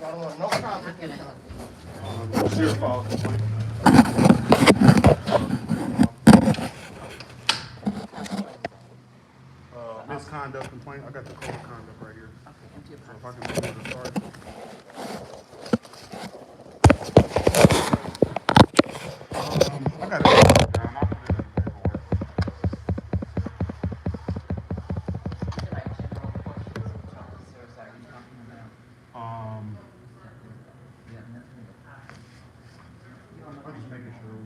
I don't want no complications. It's your fault. Misconduct complaint. I got the code of conduct right here. So if I can be able to start. I got it down. I'll put it in the paperwork. Um, I'm just making sure.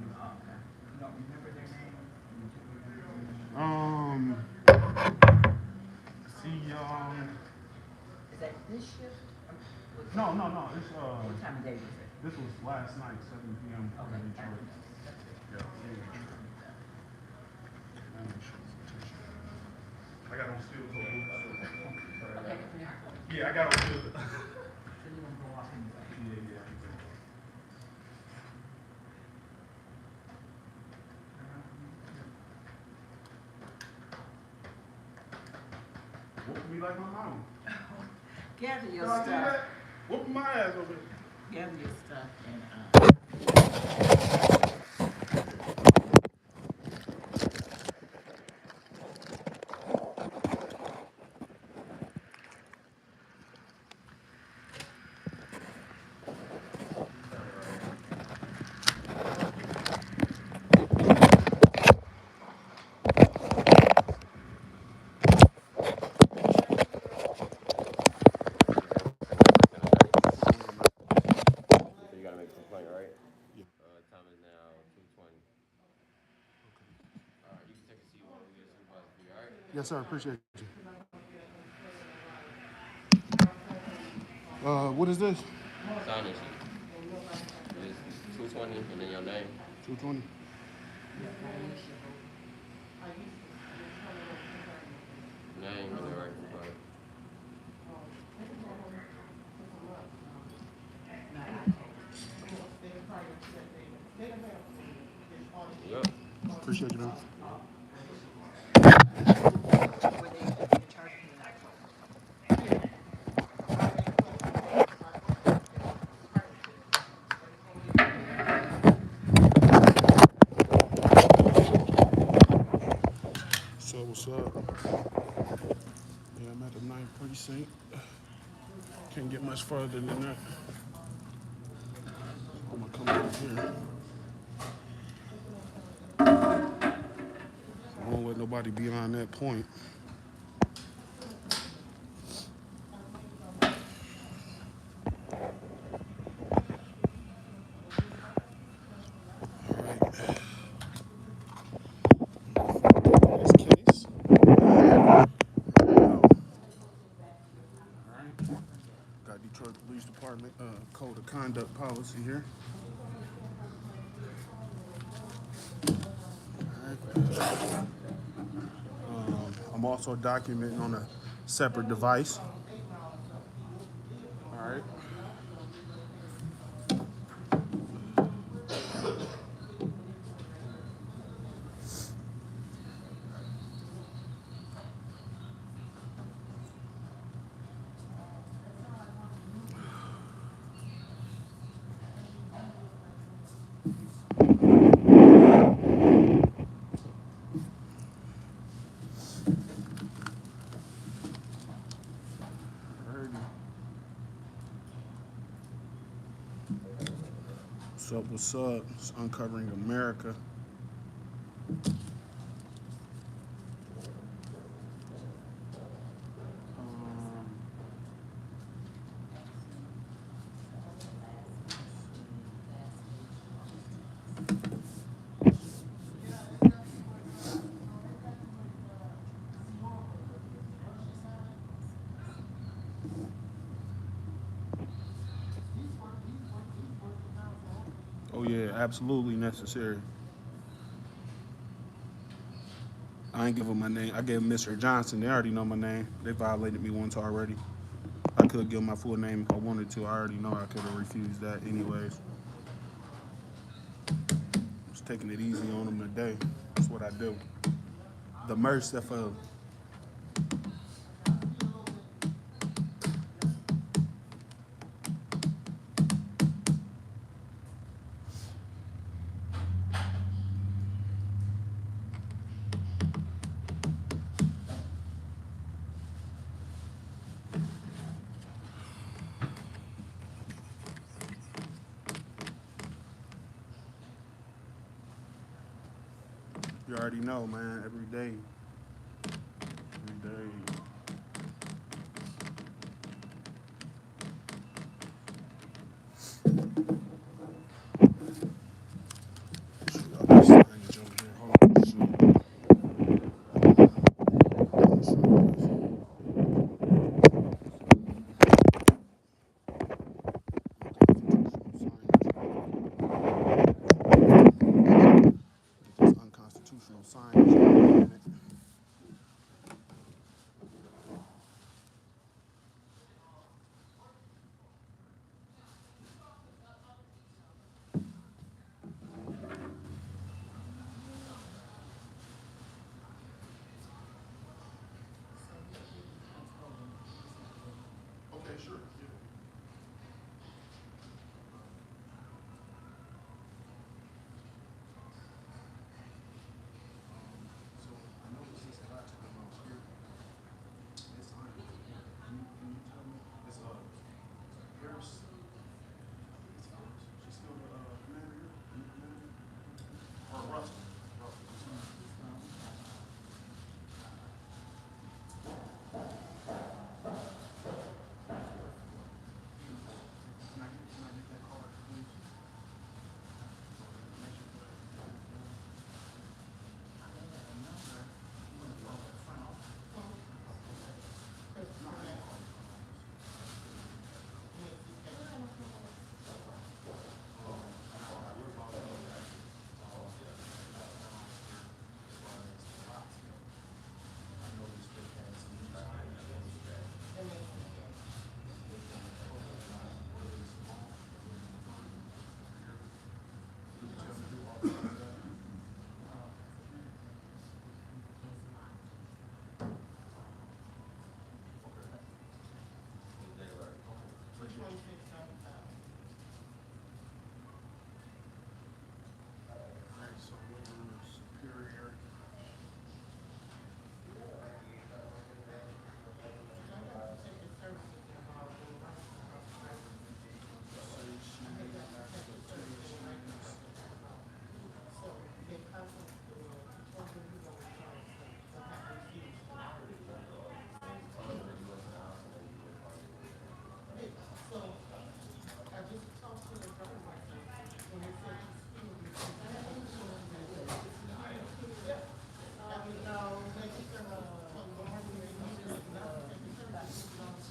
See, Is that this shift? no. It's What time of day is it? this was last night, 7 p.m. Okay. in Detroit. Yeah. I got on steel toe boots. Yeah, I got on steel. Yeah. Whooping me like my mom. Gather your Did I do stuff. that? Whooping my ass over there. Gather your stuff and So you gotta make a complaint, right? Yeah. Time is now 2:20. All right, you can take a seat while we get supervisor for you, all right? Yes, sir. Appreciate you. What is this? Sign this sheet. It's 2:20 and then your name. 220. Name and the right supervisor. Yep. Appreciate you, man. So what's up? Yeah, I'm at the 9th precinct. Can't get much further than that. I'm gonna come over here. I won't let nobody beyond that point. All right. This case. All right. Got Detroit Police Department Code of Conduct policy here. I'm also documenting on a separate device. All right. What's up? It's Uncovering America. Oh yeah, absolutely necessary. I ain't give them my name. I gave them Mr. Johnson. They already know my name. They violated me once already. I could give them my full name if I wanted to. I already know I could have refused that anyways. Just taking it easy on them today. That's what I do. The merciful. You already know, man. Every day. Every day. Shoot, I got signage over here. Hold on. Shoot. This unconstitutional signage. Okay, sure. So I noticed this about to come out here. It's on. Can you tell me? It's Harris. It's Harris. She's still the commander here. New commander. Or Russell. Can I get that card, please? Alright, so we're on the Superior.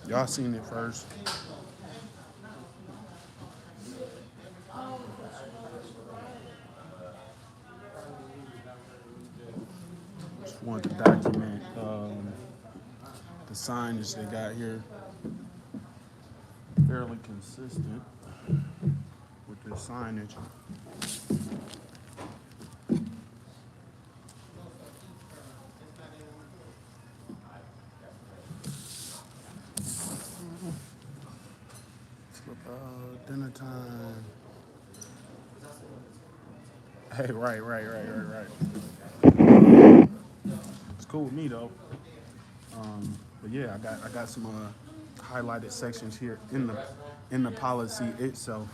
Y'all seen it first. Just want to document the signage they got here. Fairly consistent with their signage. Dinner time. Hey, right. It's cool with me though. But yeah, I got some highlighted sections here in the policy itself.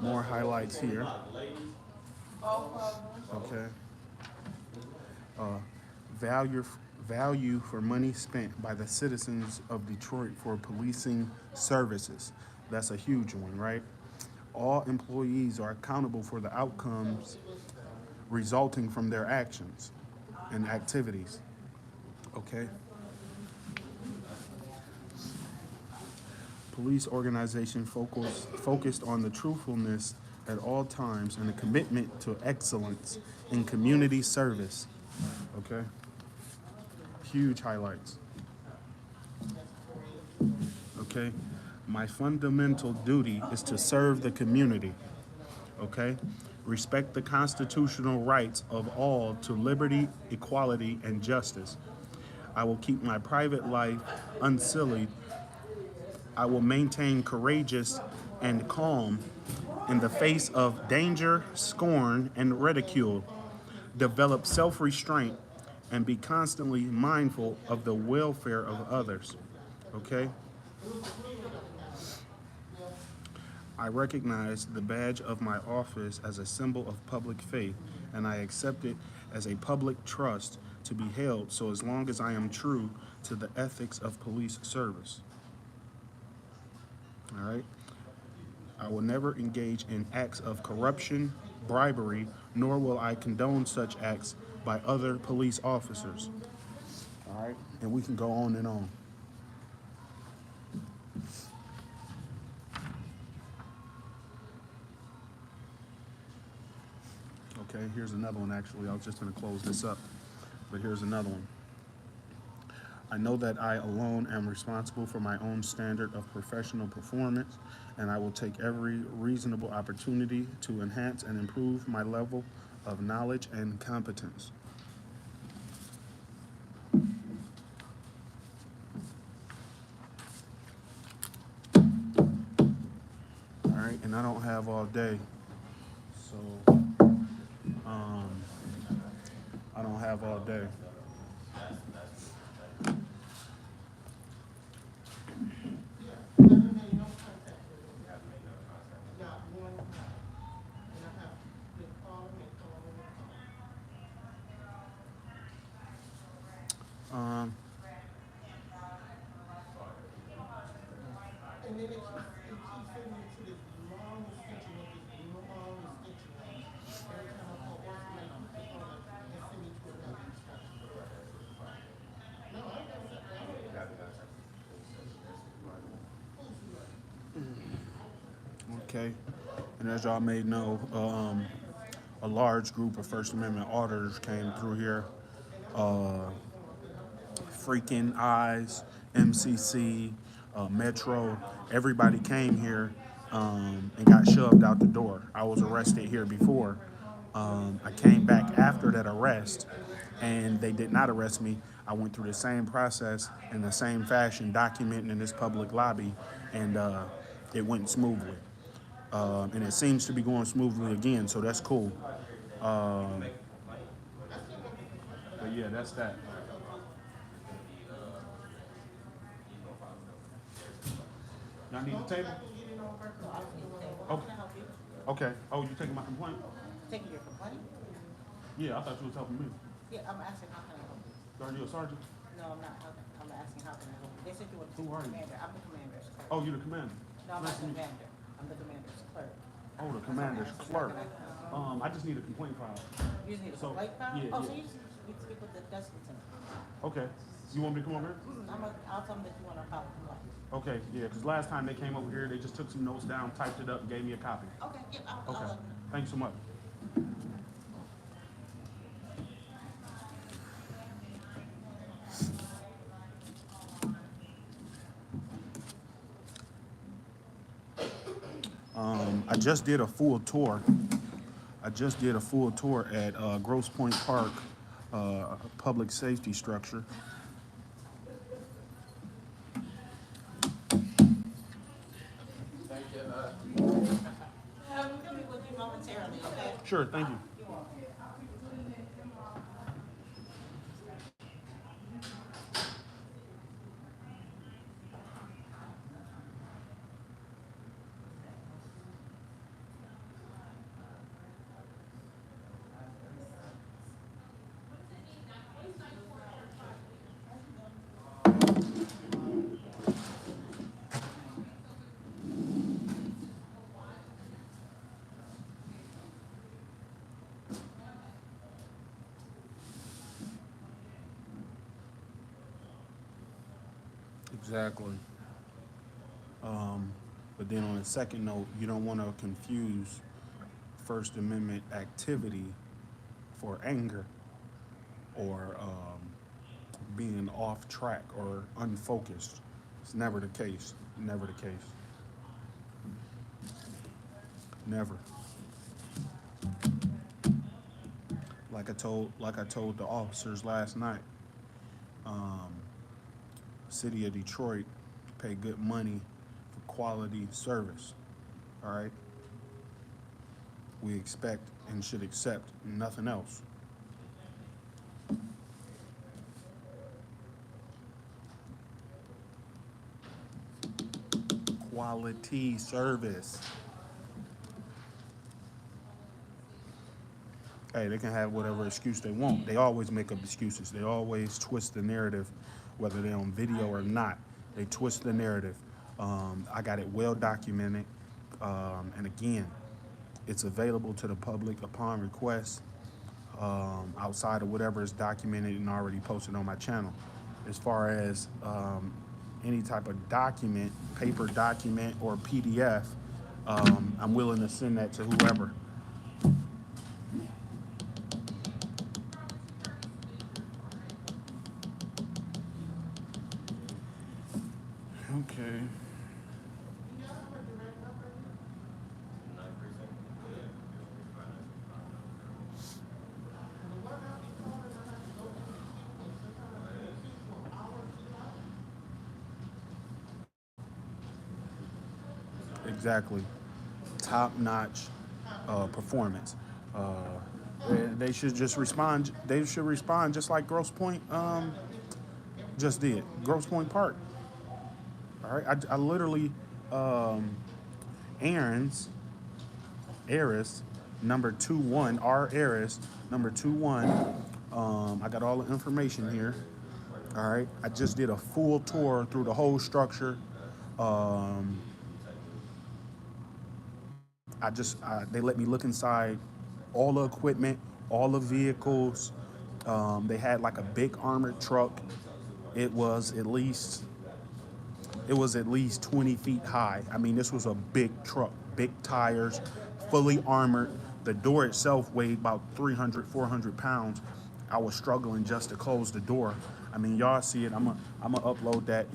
More highlights here. Okay. Value for money spent by the citizens of Detroit for policing services. That's a huge one, right? All employees are accountable for the outcomes resulting from their actions and activities. Okay? Police organization focused on the truthfulness at all times and a commitment to excellence in community service. Okay? Huge highlights. Okay? My fundamental duty is to serve the community. Okay? Respect the constitutional rights of all to liberty, equality, and justice. I will keep my private life unsullied. I will maintain courageous and calm in the face of danger, scorn, and ridicule. Develop self-restraint and be constantly mindful of the welfare of others. Okay? I recognize the badge of my office as a symbol of public faith, and I accept it as a public trust to be held so as long as I am true to the ethics of police service. All right? I will never engage in acts of corruption, bribery, nor will I condone such acts by other police officers. All right? And we can go on and on. Okay, here's another one actually. I was just going to close this up, but here's another one. I know that I alone am responsible for my own standard of professional performance, and I will take every reasonable opportunity to enhance and improve my level of knowledge and competence. All right, and I don't have all day, so I don't have all day. Um, And then it keeps sending me to this long extension of this long extension. Every time I call Orphan, they keep on and send me to another instruction. No, I got something. okay, and as y'all may know, a large group of First Amendment auditors came through here. Freaking Eyes, MCC, Metro, everybody came here and got shoved out the door. I was arrested here before. I came back after that arrest, and they did not arrest me. I went through the same process in the same fashion, documenting in this public lobby, and it went smoothly. And it seems to be going smoothly again, so that's cool. But yeah, that's that. Y'all need the table? Oh, okay. Oh, you taking my complaint? Taking your complaint? Yeah, I thought you was helping me. Yeah, I'm asking how can I help you? Are you a sergeant? No, I'm not, I'm asking how can I help you? They said you were the Who are you? commander, I'm the commander's clerk. Oh, you're the commander. No, I'm Nice not to the meet you. commander, I'm the commander's clerk. Oh, the commander's That's clerk. what I'm asking. I just need a complaint file. You just need a So, complaint file? yeah, Oh, yeah. so you just need to speak with the desk lieutenant. Okay. You want me to come over here? I'll tell them that you want to file a complaint. Okay, yeah, because last time they came over here, they just took some notes down, typed it up, and gave me a copy. Okay, yeah, I'll Okay. let them know. Thanks so much. I just did a full tour. At Grosse Pointe Park, public safety structure. Thank you. We'll be with you momentarily, okay? Sure, thank you. Exactly. But then on a second note, you don't want to confuse First Amendment activity for anger or being off track or unfocused. It's never the case. Never the case. Never. Like I told the officers last night, City of Detroit pay good money for quality service. All right. We expect and should accept nothing else. Quality service. hey, they can have whatever excuse they want. They always make up excuses. They always twist the narrative, whether they're on video or not. They twist the narrative. I got it well documented. And again, it's available to the public upon request, outside of whatever is documented and already posted on my channel. As far as any type of document, paper document or PDF, I'm willing to send that to whoever. Okay. Exactly. Top-notch performance. They should just respond. They should respond just like Grosse Pointe just did. Grosse Pointe Park. All right. I literally Aaron's Eris number 21. R Eris number 21. I got all the information here. All right. I just did a full tour through the whole structure. They let me look inside all the equipment, all the vehicles. They had like a big armored truck. It was at least 20 feet high. I mean, this was a big truck, big tires, fully armored. The door itself weighed about 300, 400 pounds. I was struggling just to close the door. I mean, y'all see it. I'm gonna upload that,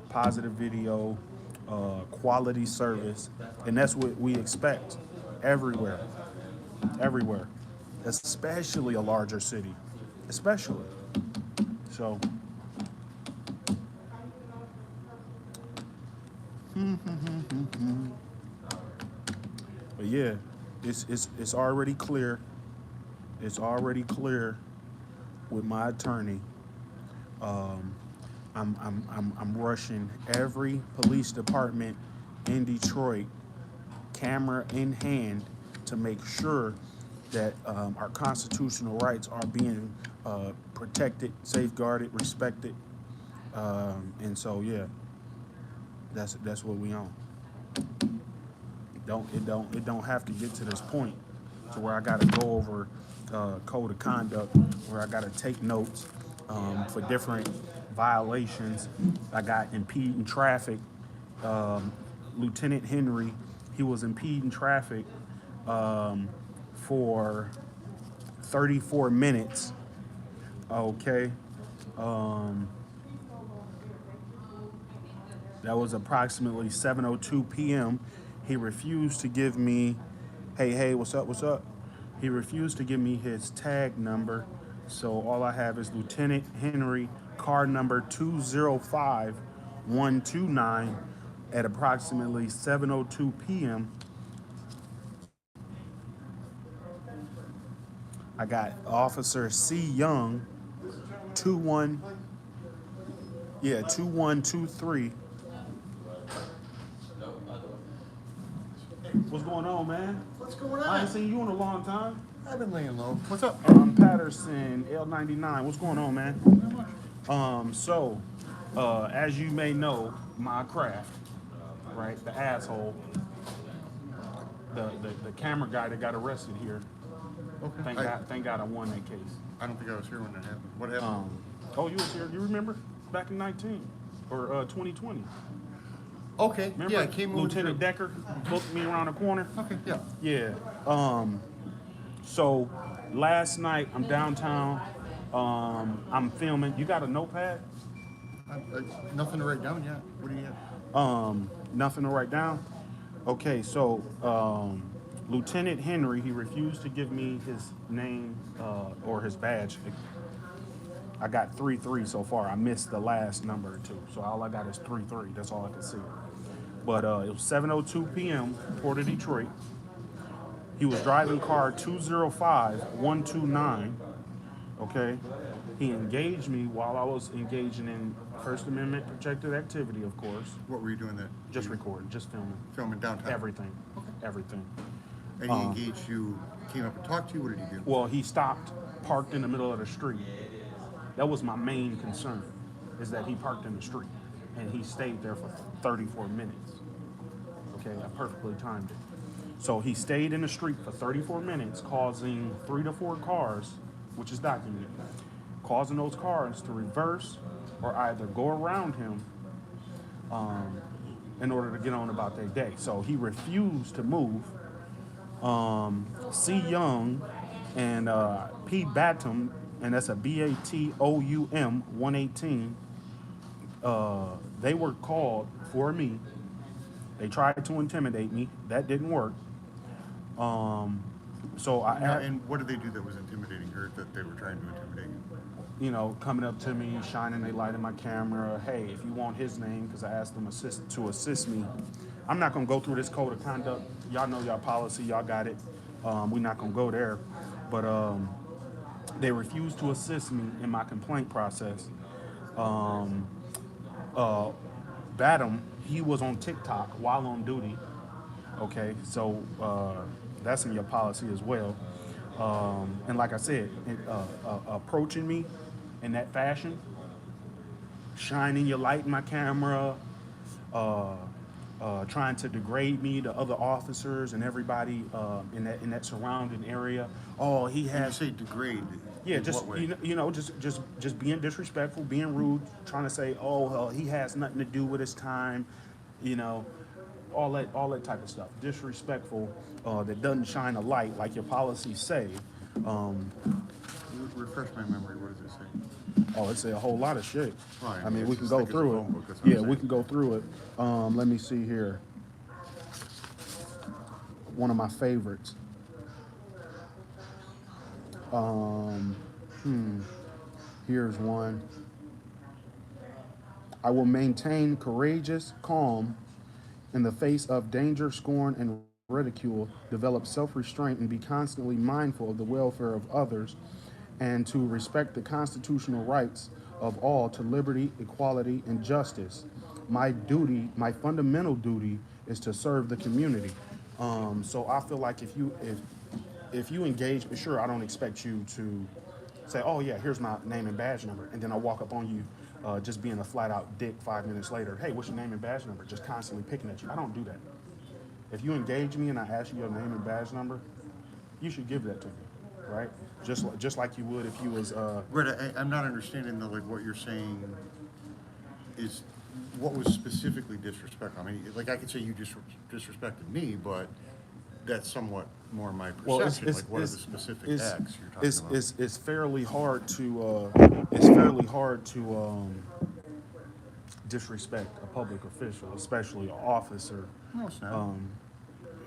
positive video, quality service, and that's what we expect everywhere, especially a larger city, especially. So, but yeah, it's already clear. It's already clear with my attorney. I'm rushing every police department in Detroit, camera in hand, to make sure that our constitutional rights are being protected, safeguarded, respected, and so yeah, that's what we on. It don't have to get to this point to where I got to go over code of conduct, where I got to take notes for different violations. I got impeding traffic. Lieutenant Henry, he was impeding traffic for 34 minutes. Okay. That was approximately 7:02 p.m. He refused to give me, hey, what's up? He refused to give me his tag number. So all I have is Lieutenant Henry, car number 205129 at approximately 7:02 p.m. I got Officer C. Young, 2123. What's going on, man? What's going I ain't on? seen you in a long time. I've been laying low. What's up? Patterson, L99. What's going on, man? As you may know, my craft, right? The asshole, the camera guy that got arrested here. Okay. Thank God I won that case. I don't think I was here when that happened. What happened? Oh, you was here. You remember back in 2020? Okay. Remember? Yeah, I came over Lieutenant Decker booked me around the corner. Okay. Yeah. Yeah. So last night I'm downtown. I'm filming. You got a notepad? Nothing to write down yet. What do you have? Nothing to write down. Okay, so Lieutenant Henry, he refused to give me his name or his badge. I got 3-3 so far. I missed the last number or two, so all I got is 3-3. That's all I can see. But it was 7:02 p.m. Port of Detroit. He was driving car 205129. Okay, he engaged me while I was engaging in First Amendment protected activity, of course. What were you doing there? Just recording, just filming. Filming downtown. Everything. And he engaged you, came up and talked to you. What did he do? Well, he stopped, parked in the middle of the street. That was my main concern, is that he parked in the street and he stayed there for 34 minutes. Okay, I perfectly timed it. So he stayed in the street for 34 minutes, causing 3 to 4 cars, which is documented, causing those cars to reverse or either go around him in order to get on about their day. So he refused to move. C. Young and P. Batum, and that's a Batoum 118. They were called for me. They tried to intimidate me. That didn't work. So And what did they do that was intimidating her, that they were trying to intimidate you? Coming up to me, shining a light in my camera. Hey, if you want his name, because I asked them to assist me. I'm not gonna go through this code of conduct. Y'all know y'all policy. Y'all got it. We're not gonna go there. But they refused to assist me in my complaint process. Batum, he was on TikTok while on duty. Okay, so that's in your policy as well. And like I said, approaching me in that fashion, shining your light in my camera, trying to degrade me to other officers and everybody in that surrounding area. Oh, he When you has. say degrade, Yeah, in just what way? just being disrespectful, being rude, trying to say, oh, he has nothing to do with his time, all that type of stuff. Disrespectful, that doesn't shine a light like your policies say. Refresh my memory. What does it say? Oh, it's a whole lot of shit. Fine, I mean, it's we can just go like it's a through phone it. book, that's what I'm Yeah, we saying. can go through it. Let me see here. One of my favorites. Here's one. I will maintain courageous calm in the face of danger, scorn, and ridicule, develop self-restraint, and be constantly mindful of the welfare of others, and to respect the constitutional rights of all to liberty, equality, and justice. My fundamental duty, is to serve the community. So I feel like if you engage, sure, I don't expect you to say, oh yeah, here's my name and badge number, and then I walk up on you just being a flat out dick 5 minutes later. Hey, what's your name and badge number? Just constantly picking at you. I don't do that. If you engage me and I ask you your name and badge number, you should give that to me, right? Just like you would if you was. Right, I'm not understanding though, like what you're saying is what was specifically disrespectful. I mean, like I could say you disrespected me, but that's somewhat more my perception. Like what are the specific acts you're talking about? It's fairly hard to disrespect a public official, especially an officer. No, it's not.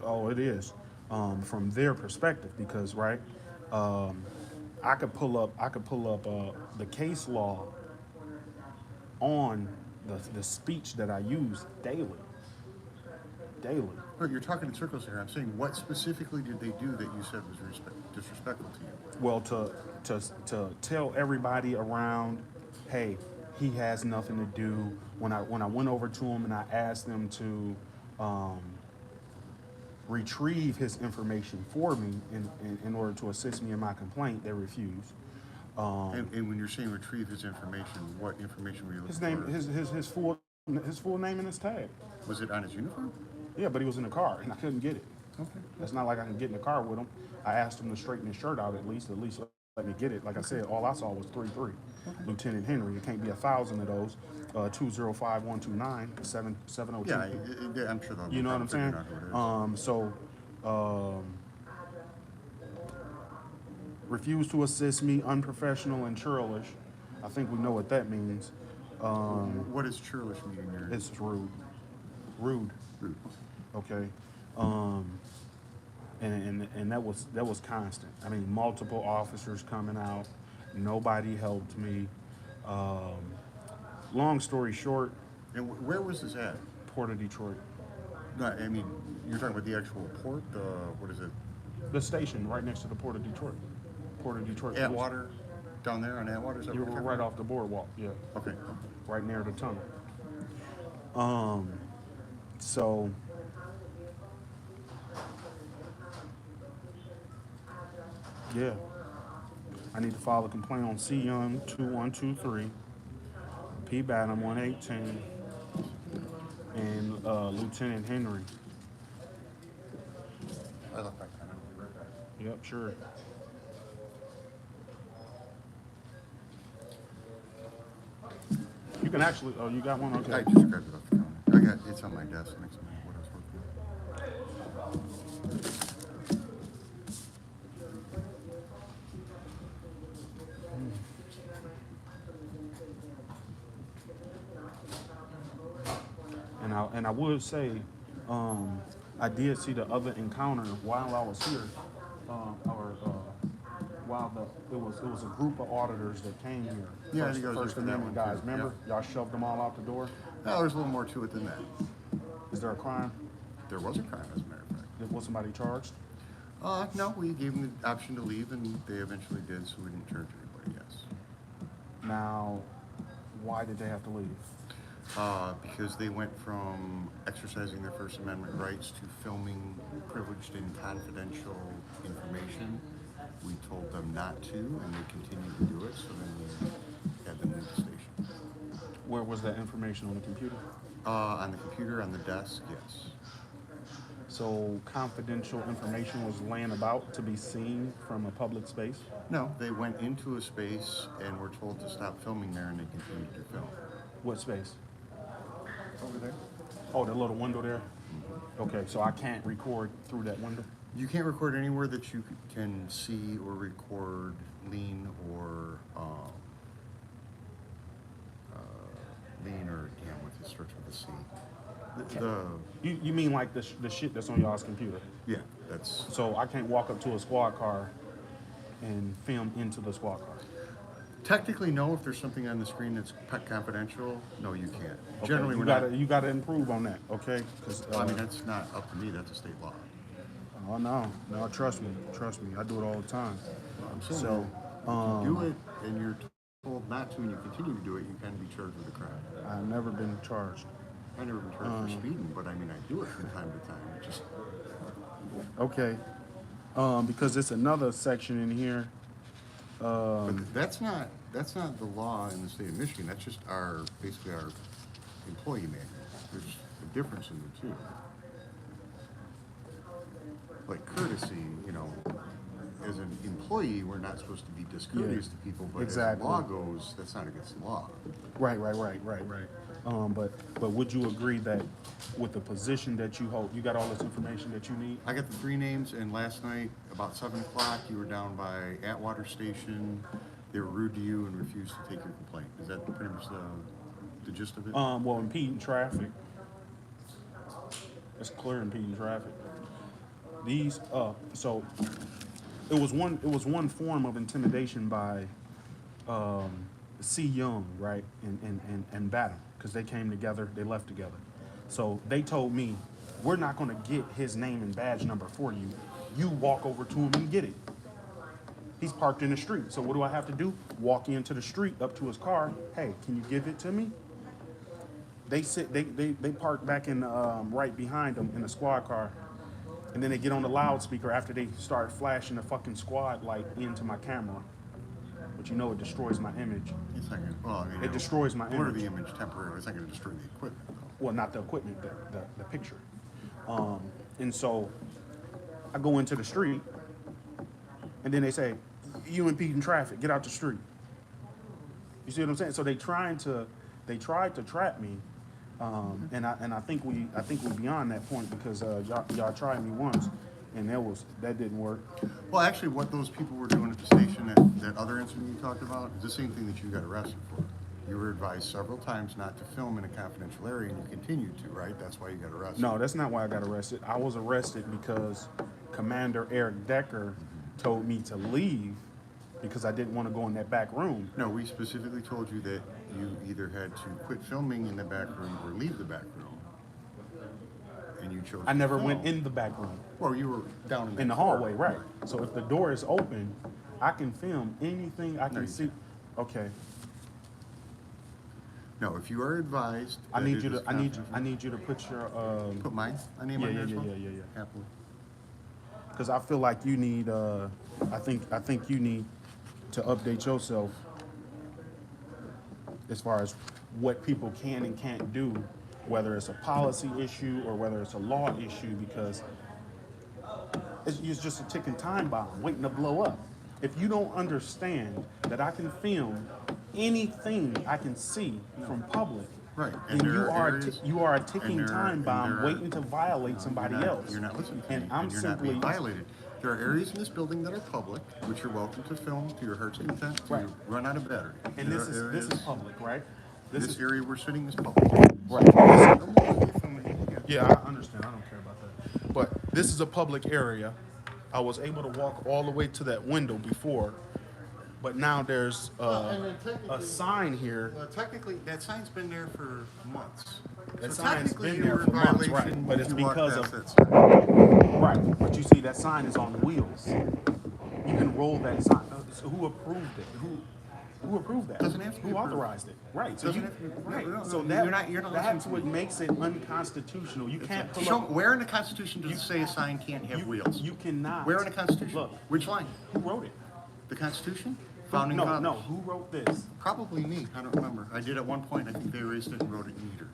Oh, it is, from their perspective, because right, I could pull up the case law on the speech that I use daily. But you're talking in circles here. I'm saying, what specifically did they do that you said was disrespectful to you? Well, to tell everybody around, hey, he has nothing to do. When I went over to him and I asked them to retrieve his information for me in order to assist me in my complaint, they refused. And when you're saying retrieve his information, what information were you looking His name, for? his full name and his tag. Was it on his uniform? Yeah, but he was in the car and I couldn't get it. Okay. It's not like I can get in the car with him. I asked him to straighten his shirt out at least let me get it. Like I said, all I saw was 3-3. Lieutenant Henry. It can't be 1,000 of those. 205-129 702. Yeah, I'm sure they'll. You know what I'm saying? Refuse to assist me, unprofessional and churlish. I think we know what that means. What is churlish meaning there? It's rude. Rude. Okay. And that was constant. I mean, multiple officers coming out. Nobody helped me. Long story short, And where was this at? Port of Detroit. No, I mean, you're talking about the actual port. What is it? The station right next to the Port of Detroit. Port of Detroit. Atwater, down there on Atwater. Is that You what were you're right talking off the boardwalk. Yeah. about? Okay. Right near the tunnel. So Yeah. I need to file a complaint on C Young 2123, P Badham 118, and Lieutenant Henry. I left my comment. I'll be right back. Yep, sure. You can actually. Oh, you got one. I Okay. just grabbed it off the counter. It's on my desk next to me. What I was working on. And I would say, I did see the other encounter while I was here, while it was a group of auditors that came here. Yeah, I think I was First there for that Amendment one, guys. too. Remember, y'all shoved them all out the door. No, there's a little more to it than that. Is there a crime? There was a crime, as a matter of fact. Was somebody charged? No, we gave them the option to leave, and they eventually did, so we didn't charge anybody, yes. Now, why did they have to leave? Because they went from exercising their First Amendment rights to filming privileged and confidential information. We told them not to, and they continued to do it, so then we had them leave the station. Where was that information on the computer? On the computer, on the desk, yes. So confidential information was laying about to be seen from a public space? No, they went into a space and were told to stop filming there, and they continued to film. What space? Over there? Oh, the little window there? Okay, so I can't record through that window? You can't record anywhere that you can see or record lean or damn, what it starts with a C. You mean like the shit that's on y'all's computer? Yeah, that's So I can't walk up to a squad car and film into the squad car? technically no. If there's something on the screen that's confidential, no, you can't. Okay, Generally, you we're gotta, not. you gotta improve on that, okay? 'Cause, I mean, that's not up to me. That's a state law. oh no, trust me, I do it all the time. I'm saying So, if you do it and you're told not to, and you continue to do it, you can be charged with a crime. I've never been charged. I've never been charged for speeding, but I mean, I do it from time to time. It just Okay, because it's another section in here. But that's not the law in the state of Michigan. That's just basically our employee manual. There's a difference in the two. Like courtesy, as an employee, we're not supposed to be discourteous Yeah, to people, but exactly. as the law goes, that's not against the law. Right. But would you agree that with the position that you hold, you got all this information that you need? I got the 3 names, and last night, about 7 o'clock, you were down by Atwater Station. They were rude to you and refused to take your complaint. Is that pretty much the gist of it? Well, impeding traffic. It's clear impeding traffic. These, so it was one form of intimidation by C. Young, right, and Badham, because they came together, they left together. So they told me, we're not going to get his name and badge number for you. You walk over to him and get it. He's parked in the street. So what do I have to do? Walk into the street up to his car. Hey, can you give it to me? They park back in right behind him in the squad car. And then they get on the loudspeaker after they start flashing the fucking squad light into my camera. But it destroys my image. It's not gonna, well, I mean, It destroys my blur image. the image temporarily. It's not going to destroy the equipment, though. Well, not the equipment, the picture. And so I go into the street, and then they say, you impeding traffic, get out the street. You see what I'm saying? So they tried to trap me, and I think we beyond that point because y'all tried me once, and that didn't work. Well, actually, what those people were doing at the station, that other incident you talked about, is the same thing that you got arrested for. You were advised several times not to film in a confidential area, and you continued to, right? That's why you got arrested. No, that's not why I got arrested. I was arrested because Commander Eric Decker told me to leave because I didn't want to go in that back room. No, we specifically told you that you either had to quit filming in the back room or leave the back room. And you chose I never to went film. in the back room. Well, you were down in In the that corner. hallway, right. So if the door is open, I can film anything I can you see. Okay. No, if you are advised. I that need it you is to confidential- I need you to put your Put my name Yeah, on there as yeah, well? yeah. Happily. because I feel like you need I think you need to update yourself as far as what people can and can't do, whether it's a policy issue or whether it's a law issue, because it's just a ticking time bomb waiting to blow up. If you don't understand that I can film anything I can see from public, Right, then and there are areas- you are a ticking and there are- time and bomb there are- waiting to violate somebody else. You're not listening to me, And I'm you're not simply being violated. There are areas in this building that are public, which you're welcome to film to your heart's content, to Right. run out of battery. and There this are is areas- public, right? This area we're sitting is public. Right. Yeah. Yeah, I understand. I don't care about that. But this is a public area. I was able to walk all the way to that window before, but now there's And then a technically- sign here. Well, technically, that sign's been there for months. That So sign's technically, been you there were for in months, violation right, but if it's you walked because past of- that sign. Right, but you see that sign is on wheels. You can roll that sign. So who approved it? Who approved that? Doesn't have to be Who approved. authorized it? Right. So Doesn't you, have to be- right. no, So no, that you're not that's listening what to me. makes it unconstitutional. You can't pull Show, up. where in the Constitution does it say a sign can't have wheels? You cannot. Where in the Constitution? Look, Which line? who wrote it? The Constitution? Founding no, fathers? no. Who wrote this? Probably me. I don't remember. I did at one point. I think they erased it and wrote it neater.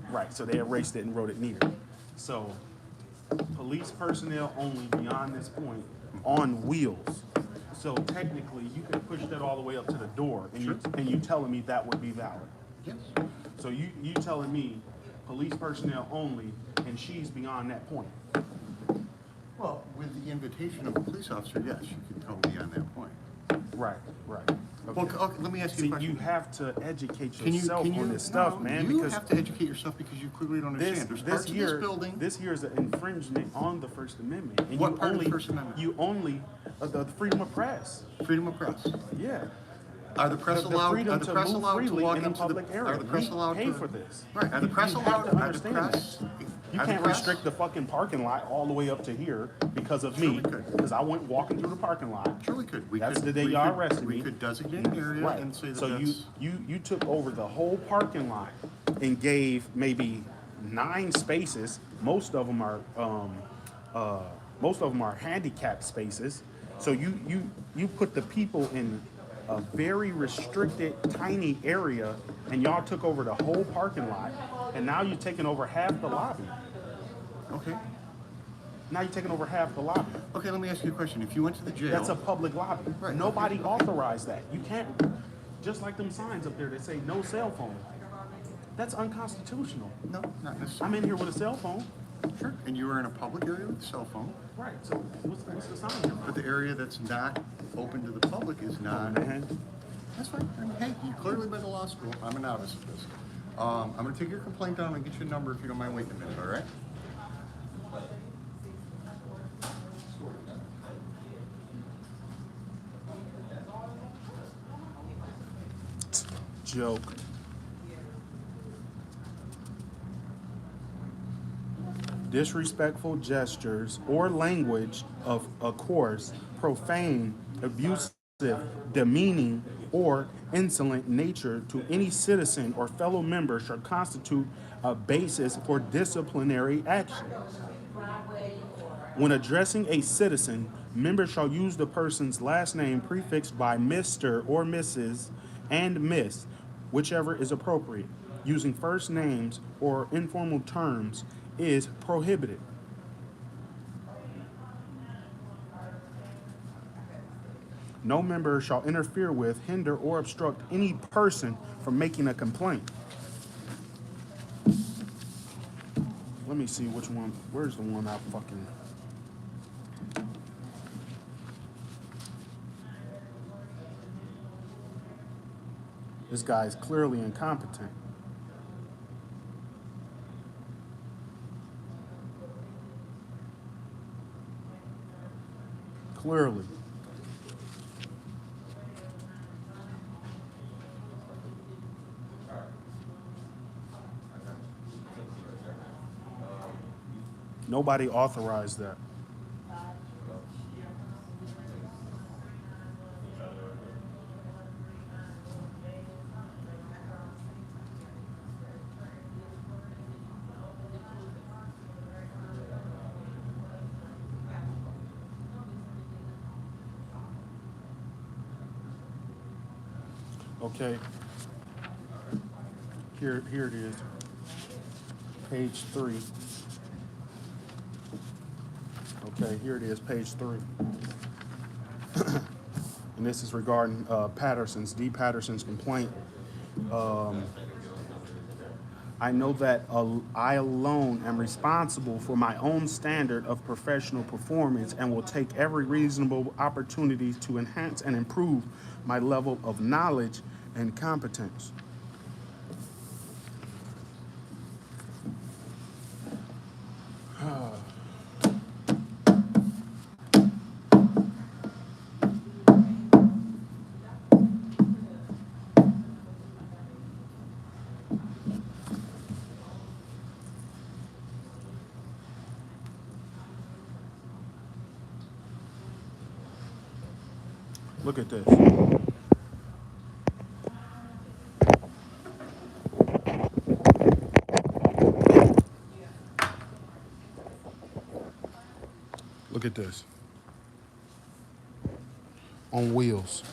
Right. So they erased it and wrote it near. So police personnel only beyond this point on wheels. So technically, you can push that all the way up to the door, and you telling me that would be valid. Yes. So you telling me police personnel only, and she's beyond that point. Well, with the invitation of a police officer, yes, you can go beyond that point. Right, right. Well, okay, let me ask you See, a question. you have to educate Can you, yourself can you, on this stuff, no, man, you because have to educate yourself because you clearly don't understand. There's parts of this building. this here is an infringement on the First Amendment. And What you part of only, the First Amendment? You only, the freedom of press. Freedom of press. Yeah. Are the press The allowed? freedom Are the to press move allowed to freely walk in a into public the? area. Are the press We allowed pay to? for this. Right. Are the You press have allowed? to Are the understand press? You are the can't press- restrict the fucking parking lot all the way up to here because of Sure me. we could. Because I went walking through the parking lot. Sure, we could. We That's could, the day we y'all could- arrested me. We could designate an area Right. and say that So that's. you took over the whole parking lot and gave maybe 9 spaces. Most of them are handicapped spaces. So you put the people in a very restricted, tiny area, and y'all took over the whole parking lot, and now you're taking over half the lobby. Okay. Now you're taking over half the lobby. Okay. Let me ask you a question. If you went to the jail. That's a public lobby. Right. Nobody authorized that. You can't, just like them signs up there that say no cell phone. That's unconstitutional. No, not necessarily. I'm in here with a cell phone. Sure. And you were in a public area with a cell phone, Right, so what's the sign here? but the area that's not open to the public is not. Man. That's fine. I mean, hey, you've clearly been to law school. I'm a novice at this. I'm gonna take your complaint down and get you a number if you don't mind waiting a minute, all right? Joke. Disrespectful gestures or language of a coarse, profane, abusive, demeaning, or insolent nature to any citizen or fellow member shall constitute a basis for disciplinary action. When addressing a citizen, members shall use the person's last name prefixed by Mr. or Mrs. and Miss, whichever is appropriate. Using first names or informal terms is prohibited. No member shall interfere with, hinder, or obstruct any person from making a complaint. Let me see which one. Where's the one I fucking... This guy is clearly incompetent. Clearly. Nobody authorized that. Okay. Here it is. Page 3. Okay, here it is, page 3. And this is regarding D Patterson's complaint. I know that I alone am responsible for my own standard of professional performance and will take every reasonable opportunity to enhance and improve my level of knowledge and competence. Look at this. Look at this. On wheels.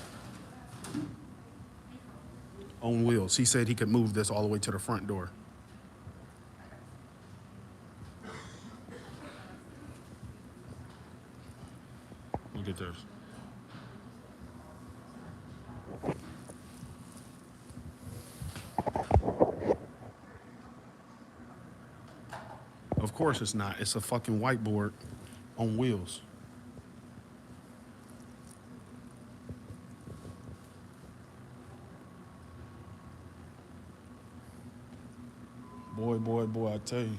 On wheels. He said he could move this all the way to the front door. Look at this. Of course it's not. It's a fucking whiteboard on wheels. Boy, I tell you.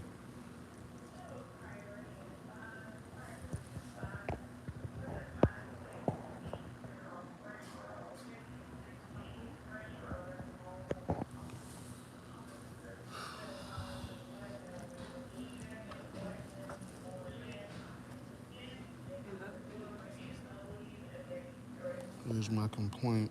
Here's my complaint.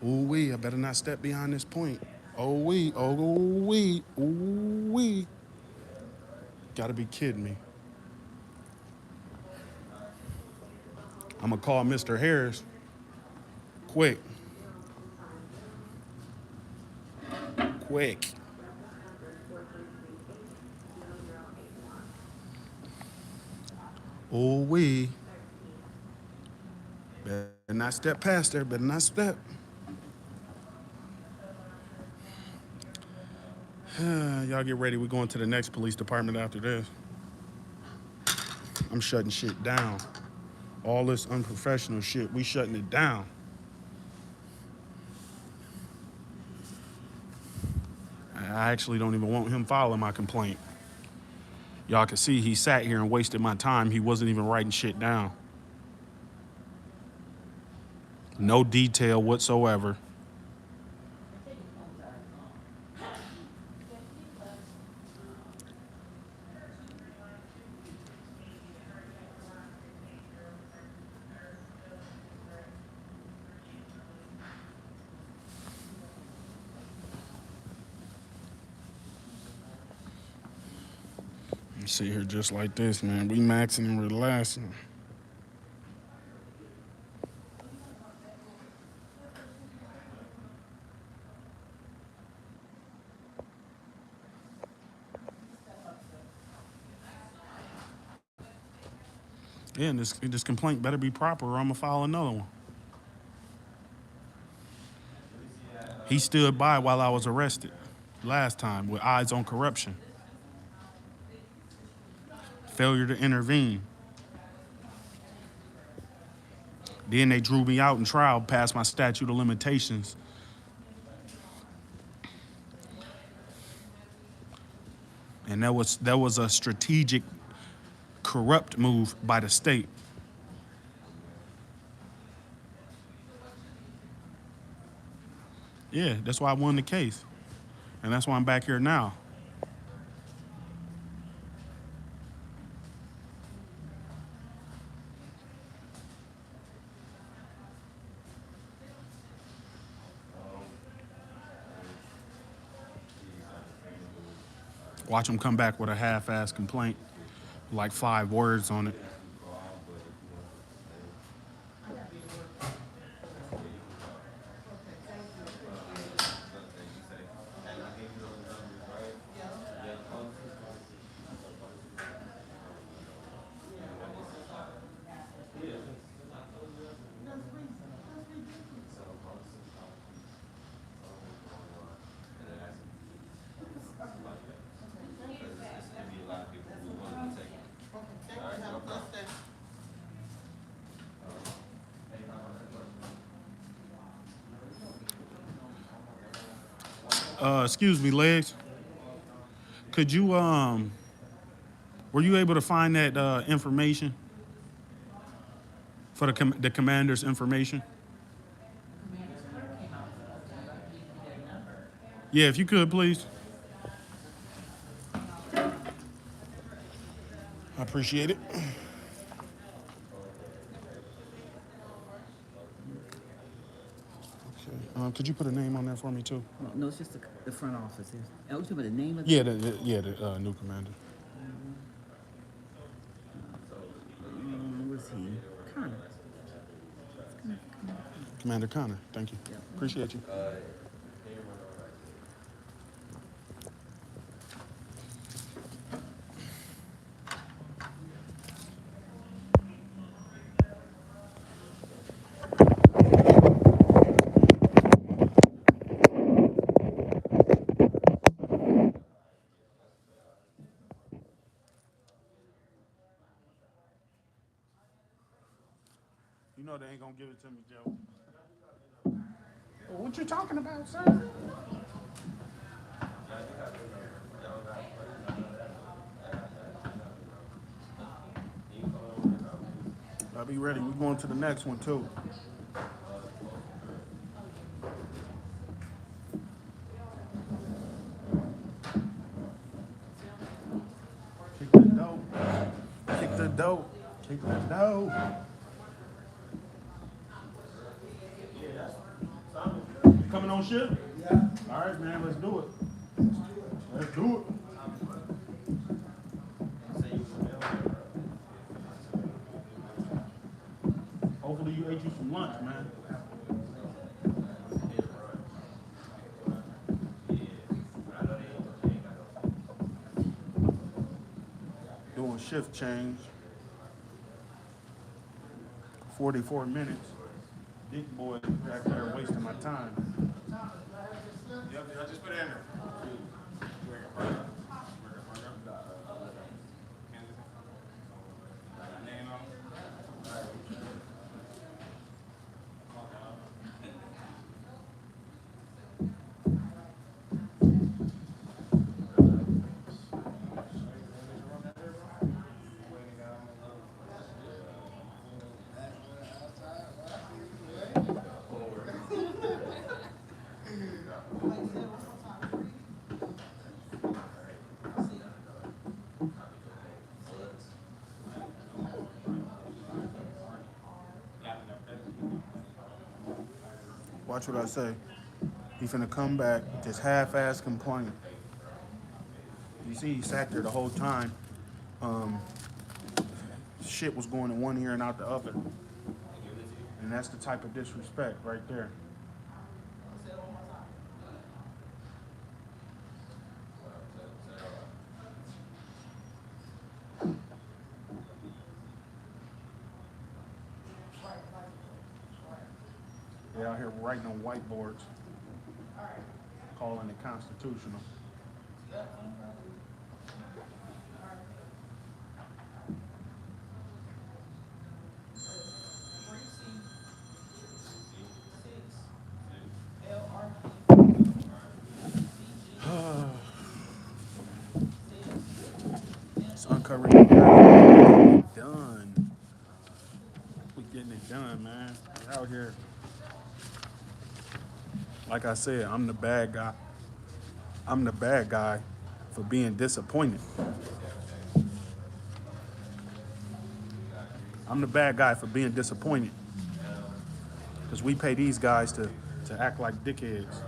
Ooh-wee, I better not step behind this point. Ooh-wee. Gotta be kidding me. I'm gonna call Mr. Harris. Quick. Ooh-wee. Better not step past there, better not step. Y'all get ready, we're going to the next police department after this. I'm shutting shit down. All this unprofessional shit, we shutting it down. I actually don't even want him filing my complaint. Y'all can see he sat here and wasted my time. He wasn't even writing shit down. No detail whatsoever. You sit here just like this, man. We maxing and relaxing. Yeah, and this complaint better be proper or I'm gonna file another one. He stood by while I was arrested last time with eyes on corruption. Failure to intervene. Then they drew me out in trial past my statute of limitations. And that was a strategic, corrupt move by the state. Yeah, that's why I won the case. And that's why I'm back here now. Watch them come back with a half-ass complaint, like 5 words on it. Have a blessed day. Excuse me, Legs. Could you, were you able to find that information for the commander's information? Yeah, if you could, please. I appreciate it. Okay. Could you put a name on there for me too? No, it's just the front office. Oh, you talking about the name of Yeah, the new commander. what's he? Connor. Commander Connor. Thank you. Yeah. Appreciate you. You know they ain't gonna give it to me, Joe. What you talking about, sir? I'll be ready. We're going to the next one too. Kick the dope. Kick the dope. Kick the dope. You coming on shift? Yeah. All right, man. Let's do it. Let's do it. Hopefully you ate you some lunch, man. Doing shift change. 44 minutes. Big boy back there wasting my time. Yep, I just put it in there. Name on it. Watch what I say. He finna come back with this half-ass complaint. You see, he sat there the whole time. Shit was going in one ear and out the other. And that's the type of disrespect right there. They're out here writing on whiteboards, calling it constitutional. It's uncovering it done. We getting it done, man. We're out here. Like I said, I'm the bad guy. I'm the bad guy for being disappointed. I'm the bad guy for being disappointed. Because we pay these guys to act like dickheads.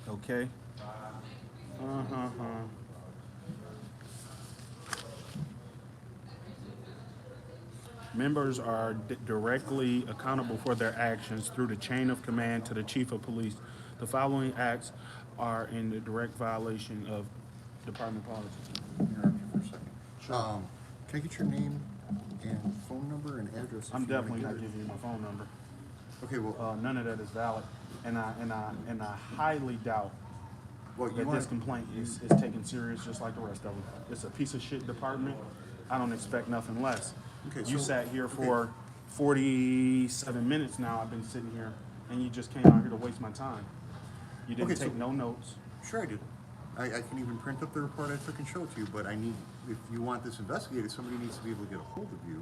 Go Okay. Members are directly accountable for their actions through the chain of command to the chief of police. The following acts are in the direct violation of department policy. Interrupt you for a second. Can I get your name and phone number and address? if I'm you wanna definitely give not it? giving you my phone number. Okay, well, None of that is valid, and I highly doubt what you that want? this complaint is taken serious just like the rest of them. It's a piece of shit department. I don't expect nothing less. Okay, You so- sat here for 47 minutes now. I've been sitting here, and you just came out here to waste my time. You didn't Okay, so- take no notes. Sure I did. I can even print up the report I took and show it to you, but I need, if you want this investigated, somebody needs to be able to get a hold of you.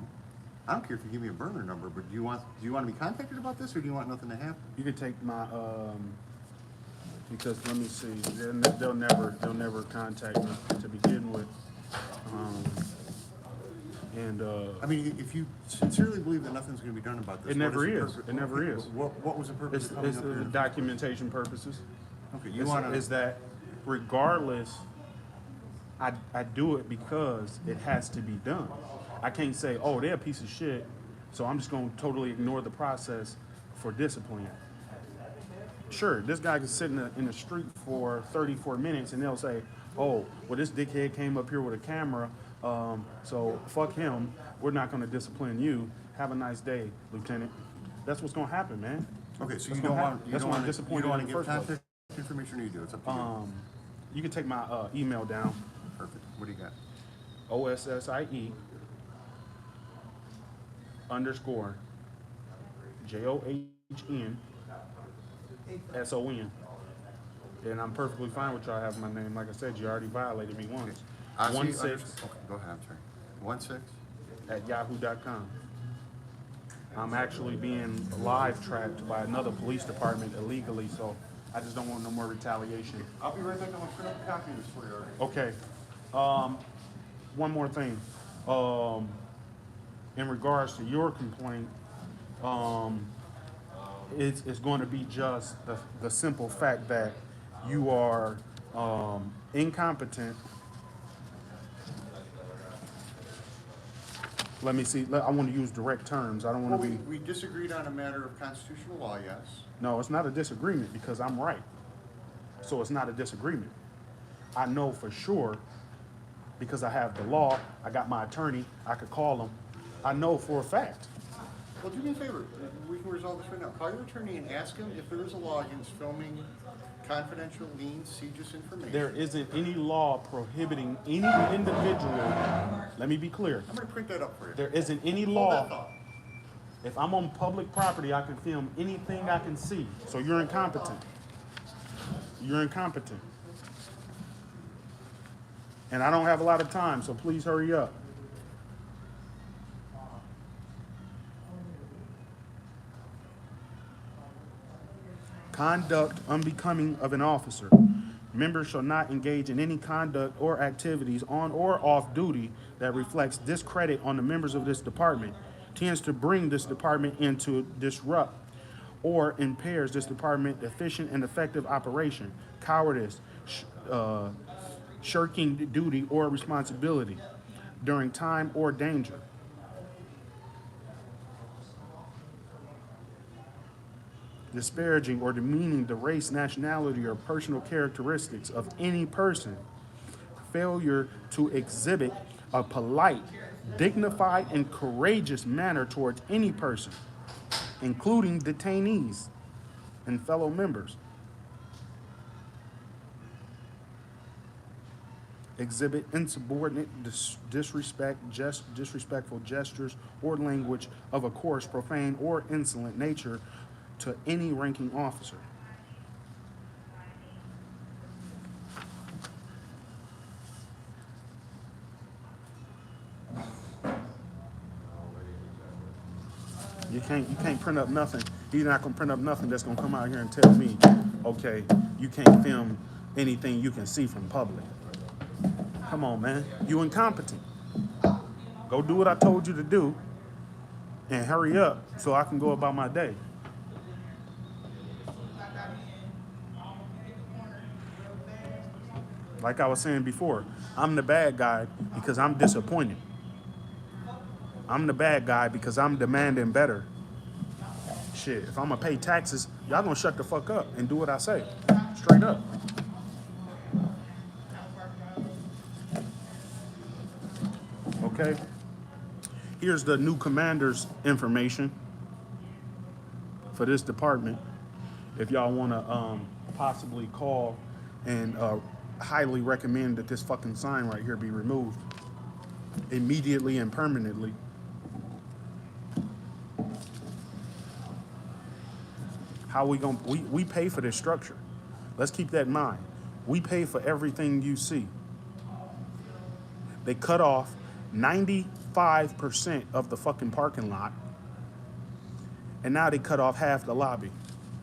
I don't care if you give me a burner number, but do you want to be contacted about this, or do you want nothing to happen? You can take my because let me see, they'll never contact me to begin with. I mean, if you sincerely believe that nothing's gonna be done about this. It never what the is. purpose- It never okay, is. What was the purpose It's of coming it's up the here? documentation purposes. Okay, you wanna. Is that regardless, I do it because it has to be done. I can't say, oh, they're a piece of shit, so I'm just gonna totally ignore the process for discipline. Sure, this guy can sit in the street for 34 minutes and they'll say, oh, well, this dickhead came up here with a camera, so fuck him. We're not gonna discipline you. Have a nice day, Lieutenant. That's what's gonna happen, man. Okay, so That's you gonna don't happen. want, you That's don't why I'm want to, you disappointed don't want in to the give first place. contact information, or you do, it's up to you. You can take my email down, Perfect, what do you got? OSSIE _ JOHNSON. And I'm perfectly fine with y'all having my name. Like I said, you already violated me once. Ozzy, 16 okay, go ahead, I'm sorry. 16? at yahoo.com. I'm actually being live tracked by another police department illegally, so I just don't want no more retaliation. I'll be right back, I'm gonna print up a copy of this for you already. Okay. One more thing. In regards to your complaint, it's going to be just the simple fact that you are incompetent. Let me see. I want to use direct terms. I don't Well, want to be. we disagreed on a matter of constitutional law, yes. No, it's not a disagreement because I'm right. So it's not a disagreement. I know for sure because I have the law. I got my attorney. I could call him. I know for a fact. Well, do me a favor, we can resolve this right now. Call your attorney and ask him if there is a law against filming confidential, lien, CJIS information. There isn't any law prohibiting any individual. Let me be clear. I'm gonna print that up for you. There isn't any Hold that law. thought. If I'm on public property, I can film anything I can see. So you're incompetent. You're incompetent. And I don't have a lot of time, so please hurry up. Conduct unbecoming of an officer. Members shall not engage in any conduct or activities on or off duty that reflects discredit on the members of this department, tends to bring this department into disrupt, or impairs this department's efficient and effective operation, cowardice, shirking duty or responsibility during time or danger. Disparaging or demeaning the race, nationality, or personal characteristics of any person. Failure to exhibit a polite, dignified, and courageous manner towards any person, including detainees and fellow members. Exhibit insubordinate, disrespectful gestures or language of a coarse, profane, or insolent nature to any ranking officer. You can't print up nothing. He's not gonna print up nothing that's gonna come out here and tell me, okay, you can't film anything you can see from public. Come on, man. You incompetent. Go do what I told you to do and hurry up so I can go about my day. Like I was saying before, I'm the bad guy because I'm disappointed. I'm the bad guy because I'm demanding better. Shit, if I'm gonna pay taxes, y'all gonna shut the fuck up and do what I say. Straight up. Okay? Here's the new commander's information for this department. If y'all wanna possibly call and highly recommend that this fucking sign right here be removed immediately and permanently. How we pay for this structure. Let's keep that in mind. We pay for everything you see. They cut off 95% of the fucking parking lot, and now they cut off half the lobby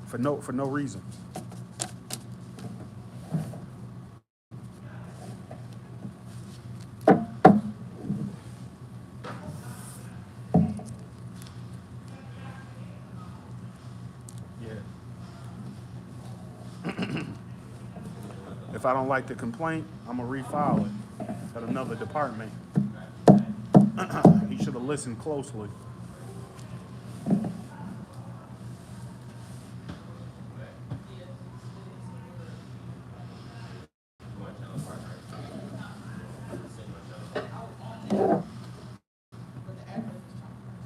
for no reason. Yeah. If I don't like the complaint, I'm gonna refile it at another department. He should have listened closely. But the address is changed.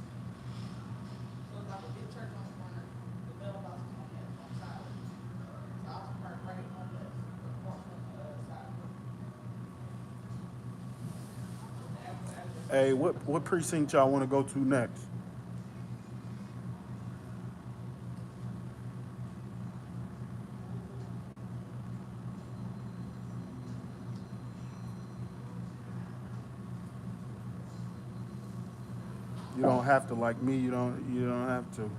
So it's like a big church on the corner, the mailbox is on the side. So I was parked right on the side. Hey, what precinct y'all want to go to next? You don't have to like me. You don't have to.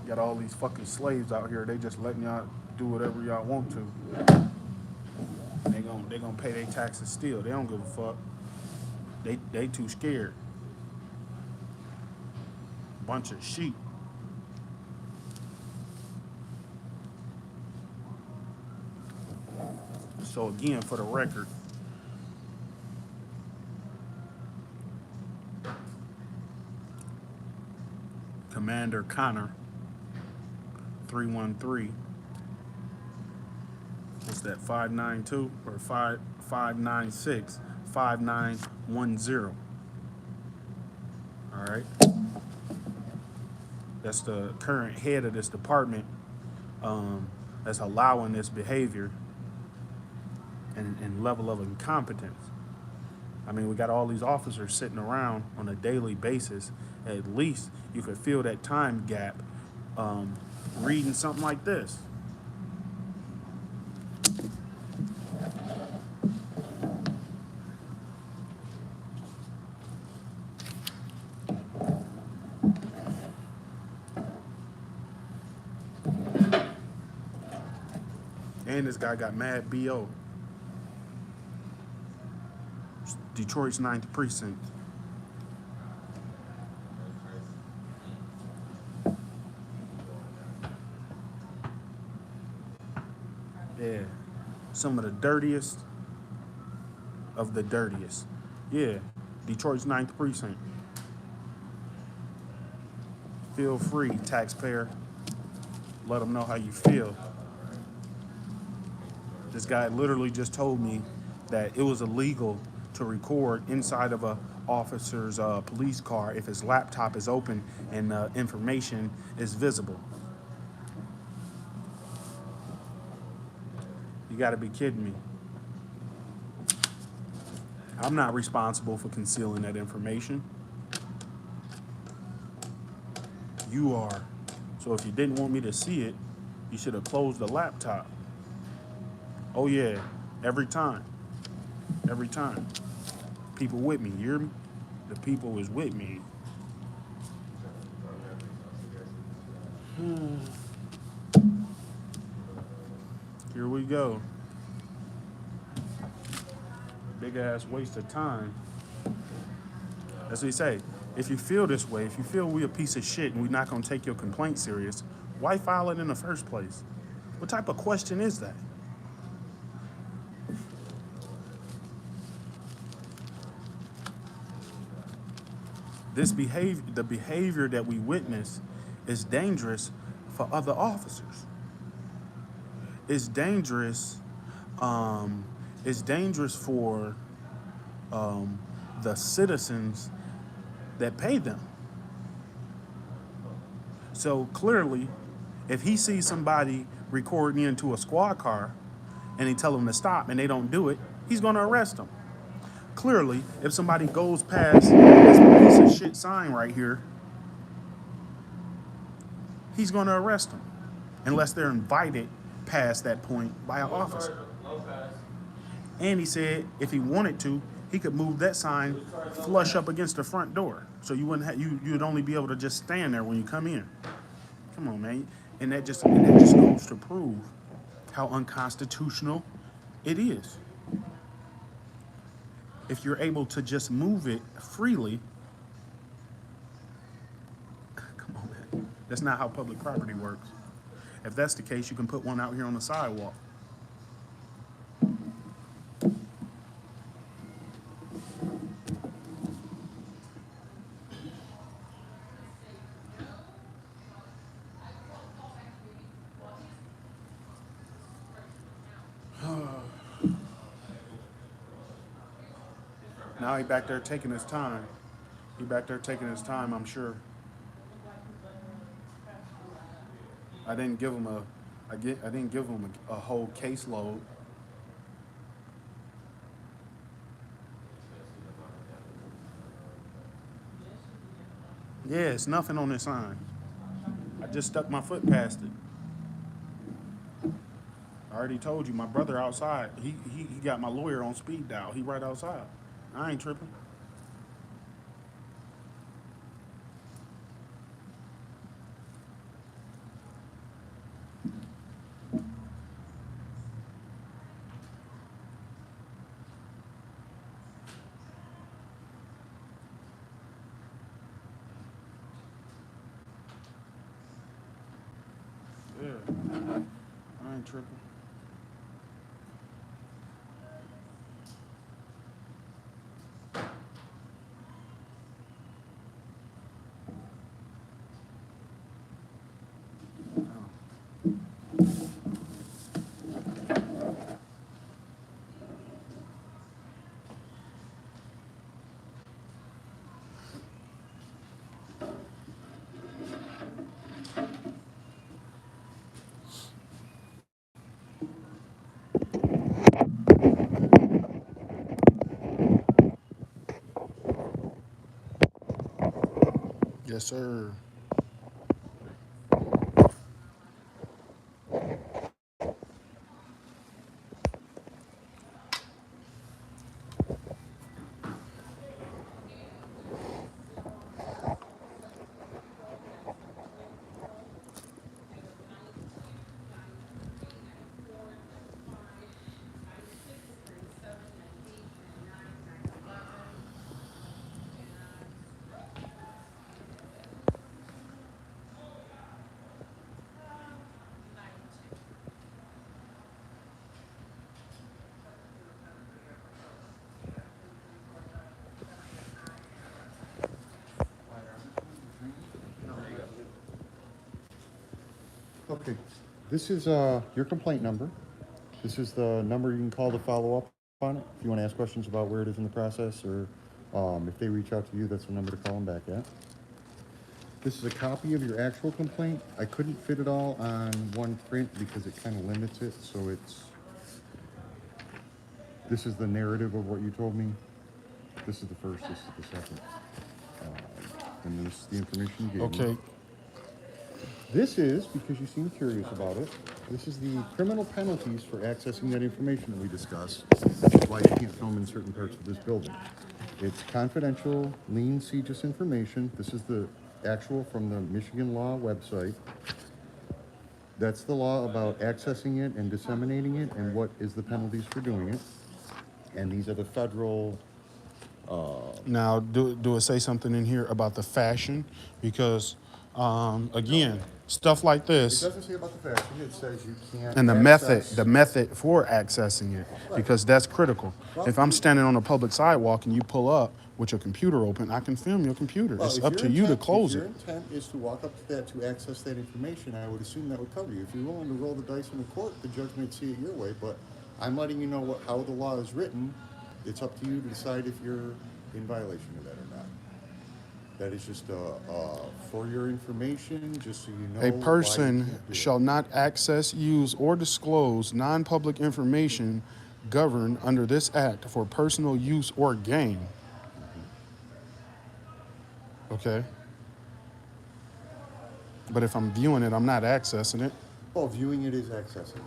Got all these fucking slaves out here. They just letting y'all do whatever y'all want to. They gonna pay their taxes still. They don't give a fuck. They too scared. Bunch of sheep. So again, for the record, Commander Connor 313. What's that? 592 or 596 5910. All right. That's the current head of this department that's allowing this behavior and level of incompetence. I mean, we got all these officers sitting around on a daily basis. At least you could fill that time gap reading something like this. And this guy got mad BO. Detroit's 9th Precinct. Yeah. Some of the dirtiest of the dirtiest. Yeah. Detroit's 9th Precinct. Feel free, taxpayer. Let them know how you feel. This guy literally just told me that it was illegal to record inside of a officer's police car if his laptop is open and information is visible. You gotta be kidding me. I'm not responsible for concealing that information. You are. So if you didn't want me to see it, you should have closed the laptop. Oh yeah, every time. Every time. People with me, you hear me? The people is with me. Here we go. Big ass waste of time. That's what he say. If you feel this way, if you feel we a piece of shit and we're not gonna take your complaint serious, why file it in the first place? What type of question is that? The behavior that we witness is dangerous for other officers. It's dangerous. It's dangerous for the citizens that pay them. So clearly, if he sees somebody recording into a squad car and he tell them to stop and they don't do it, he's going to arrest them. Clearly, if somebody goes past this piece of shit sign right here, he's going to arrest them unless they're invited past that point by an officer. And he said if he wanted to, he could move that sign flush up against the front door, so you wouldn't you'd only be able to just stand there when you come in. Come on, man, and that just goes to prove how unconstitutional it is. If you're able to just move it freely, come on, man, that's not how public property works. If that's the case, you can put one out here on the sidewalk. Now he back there taking his time. I'm sure. I didn't give him a whole caseload. Yeah, it's nothing on this sign. I just stuck my foot past it. I already told you, my brother outside. He got my lawyer on speed dial. He right outside. I ain't tripping. Yeah, I ain't tripping. Yes, sir. Okay, this is your complaint number. This is the number you can call to follow up on it. If you want to ask questions about where it is in the process, or if they reach out to you, that's the number to call them back at. This is a copy of your actual complaint. I couldn't fit it all on one print because it kind of limits it, so this is the narrative of what you told me. This is the first, this is the second. And this is the information you gave me. Okay. This is, because you seem curious about it, this is the criminal penalties for accessing that information that we discussed, why you can't film in certain parts of this building. It's confidential, lien CJIS information. This is the actual from the Michigan law website. That's the law about accessing it and disseminating it and what is the penalties for doing it. And these are the federal. Now, do it say something in here about the fashion? Because, again, stuff like It this. doesn't say about the fashion, it says you can't. And access- the method for accessing it, because that's critical. If I'm standing on a public sidewalk and you pull up with your computer open, I can film your computer. Well, It's if up your to you to intent- close If your it. intent is to walk up to that to access that information, I would assume that would cover you. If you're willing to roll the dice in the court, the judge might see it your way, but I'm letting you know how the law is written. It's up to you to decide if you're in violation of that or not. That is just for your information, just so you know. A why you person can't do it. shall not access, use, or disclose non-public information governed under this act for personal use or gain. Okay? But if I'm viewing it, I'm not accessing it. Well, viewing it is accessible.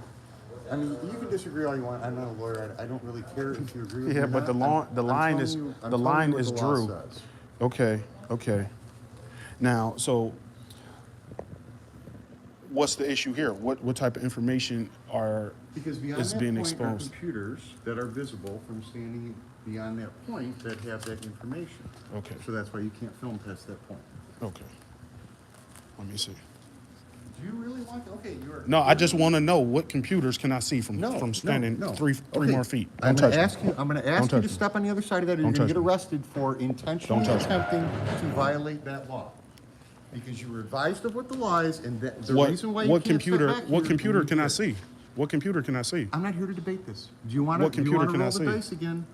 I mean, you can disagree all you want. I'm not a lawyer. I don't really care if you agree with me Yeah, or but not. the line is I'm the telling line you what is the law Drew. says. Okay. Now, so what's the issue here? What type of information Because beyond is that being point are exposed? computers that are visible from standing beyond that point that have that information. Okay. So that's why you can't film past that point. Okay. Let me see. Do you really want? Okay, you're. No, I just want to know what computers can I see from No, standing no. three Okay, more feet. I'm Don't gonna touch me. ask you. I'm gonna ask Don't you to touch me. step on the other side of that, or you're Don't gonna touch get me. arrested for intentionally Don't touch me. attempting to violate that law. Because you were advised of what the law is, and the reason why you What can't computer? step back What here computer when you can I did. see? What computer can I see? I'm not here to debate this. Do you want What to? Do you computer want to can I roll the see? dice again?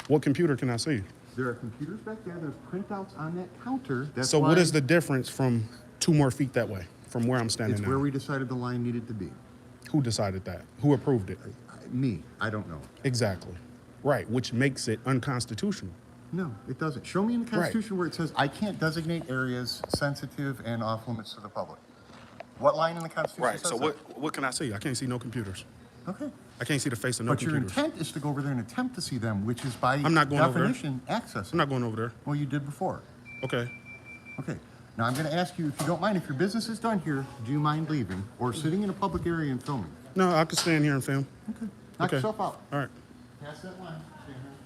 What computer can I see? There are computers back there. There's printouts on that counter. That's So why what is the difference from 2 more feet that way from where I'm standing It's now? where we decided the line needed to be. Who decided that? Who approved it? Me. I don't know. Exactly. Right, which makes it unconstitutional. No, it doesn't. Show me in the Right. Constitution where it says I can't designate areas sensitive and off limits to the public. What line in the Constitution Right. says So that? what can I see? I can't see no computers. Okay. I can't see the face of no But your computers. intent is to go over there and attempt to see them, which is by I'm not going over there. definition access. I'm not going over there. Well, you did before. Okay. Okay. Now I'm going to ask you, if you don't mind, if your business is done here, do you mind leaving or sitting in a public area and filming? No, I could stand here and film. Okay. Knock Okay. yourself out. All right. Pass that line. Stand here and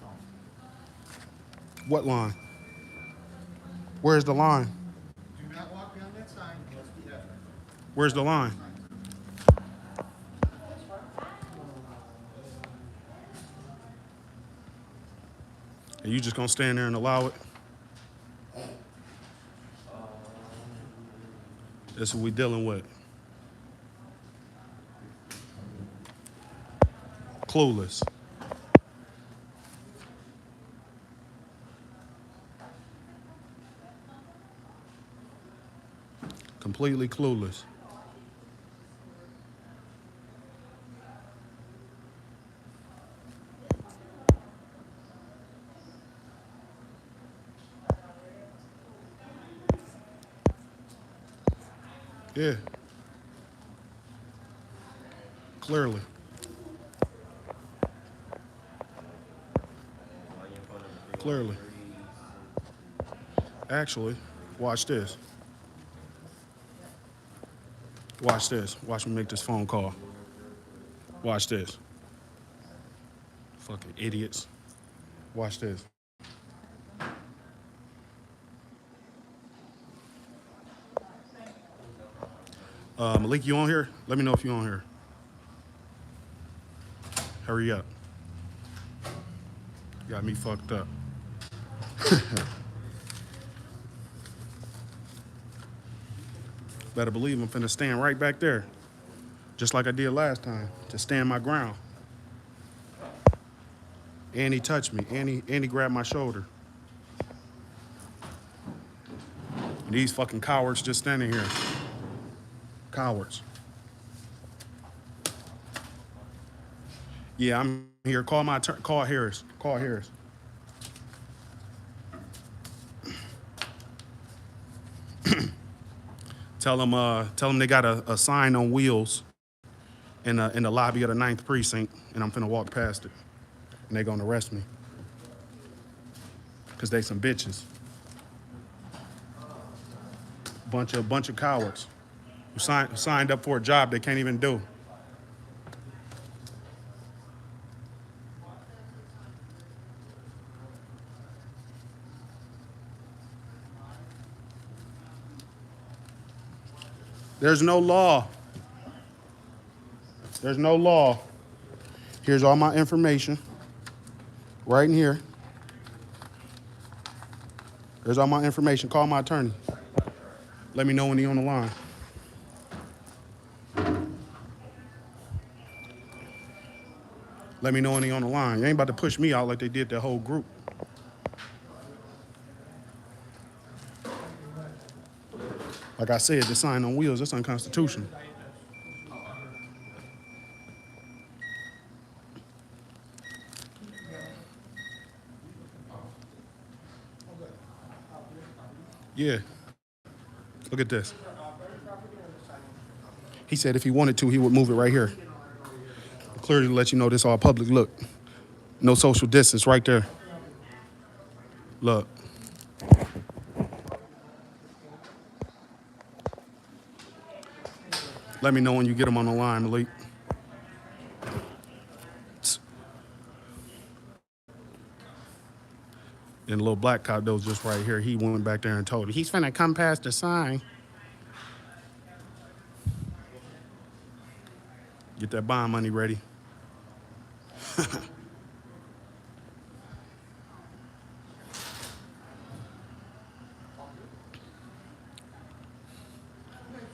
film. What line? Where's the line? Do not walk beyond that sign. Let's be that. Where's the line? Are you just gonna stand there and allow it? That's what we dealing with. Clueless. Completely clueless. Yeah. Clearly. Clearly. Actually, watch this. Watch this. Watch me make this phone call. Watch this. Fucking idiots. Watch this. Malik, you on here? Let me know if you on here. Hurry up. Got me fucked up. Better believe I'm finna stand right back there. Just like I did last time. To stand my ground. And he touched me. And he grabbed my shoulder. And these fucking cowards just standing here. Cowards. Yeah, I'm here. Call my turn. Call Harris. Call Harris. Tell them they got a sign on wheels in the lobby of the 9th precinct, and I'm finna walk past it, and they gonna arrest me, cause they some bitches. Bunch of cowards who signed up for a job they can't even do. There's no law. There's no law. Here's all my information. Right in here. There's all my information. Call my attorney. Let me know when he's on the line. Let me know when he's on the line. You ain't about to push me out like they did that whole group. Like I said, the sign on wheels, that's unconstitutional. Yeah. Look at this. He said if he wanted to, he would move it right here. Clearly to let you know this all public. Look. No social distance right there. Look. Let me know when you get him on the line, Malik. And the little black cop that was just right here, he went back there and told him, he's finna come past the sign. Get that bond money ready.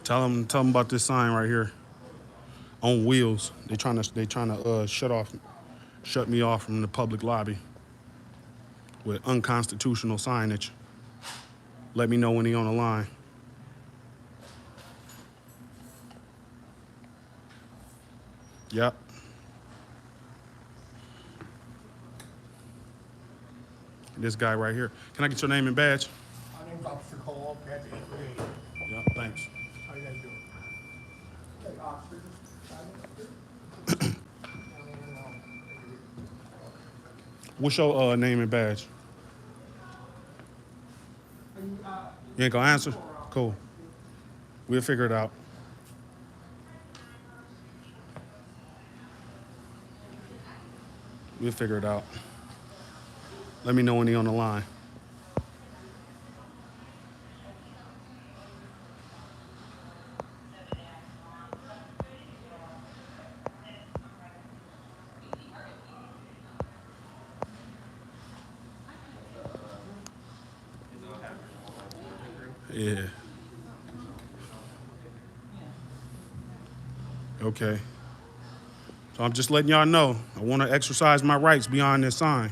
Tell him about this sign right here. On wheels. They trying to shut me off from the public lobby with unconstitutional signage. Let me know when he on the line. Yep. This guy right here. Can I get your name and badge? My name's Officer Cole, Patch 838. Yep, thanks. How you guys doing? Hey, Officer. What's your name and badge? You ain't gonna answer? Cool. We'll figure it out. We'll figure it out. Let me know when he's on the line. Yeah. Okay. So I'm just letting y'all know. I want to exercise my rights beyond this sign.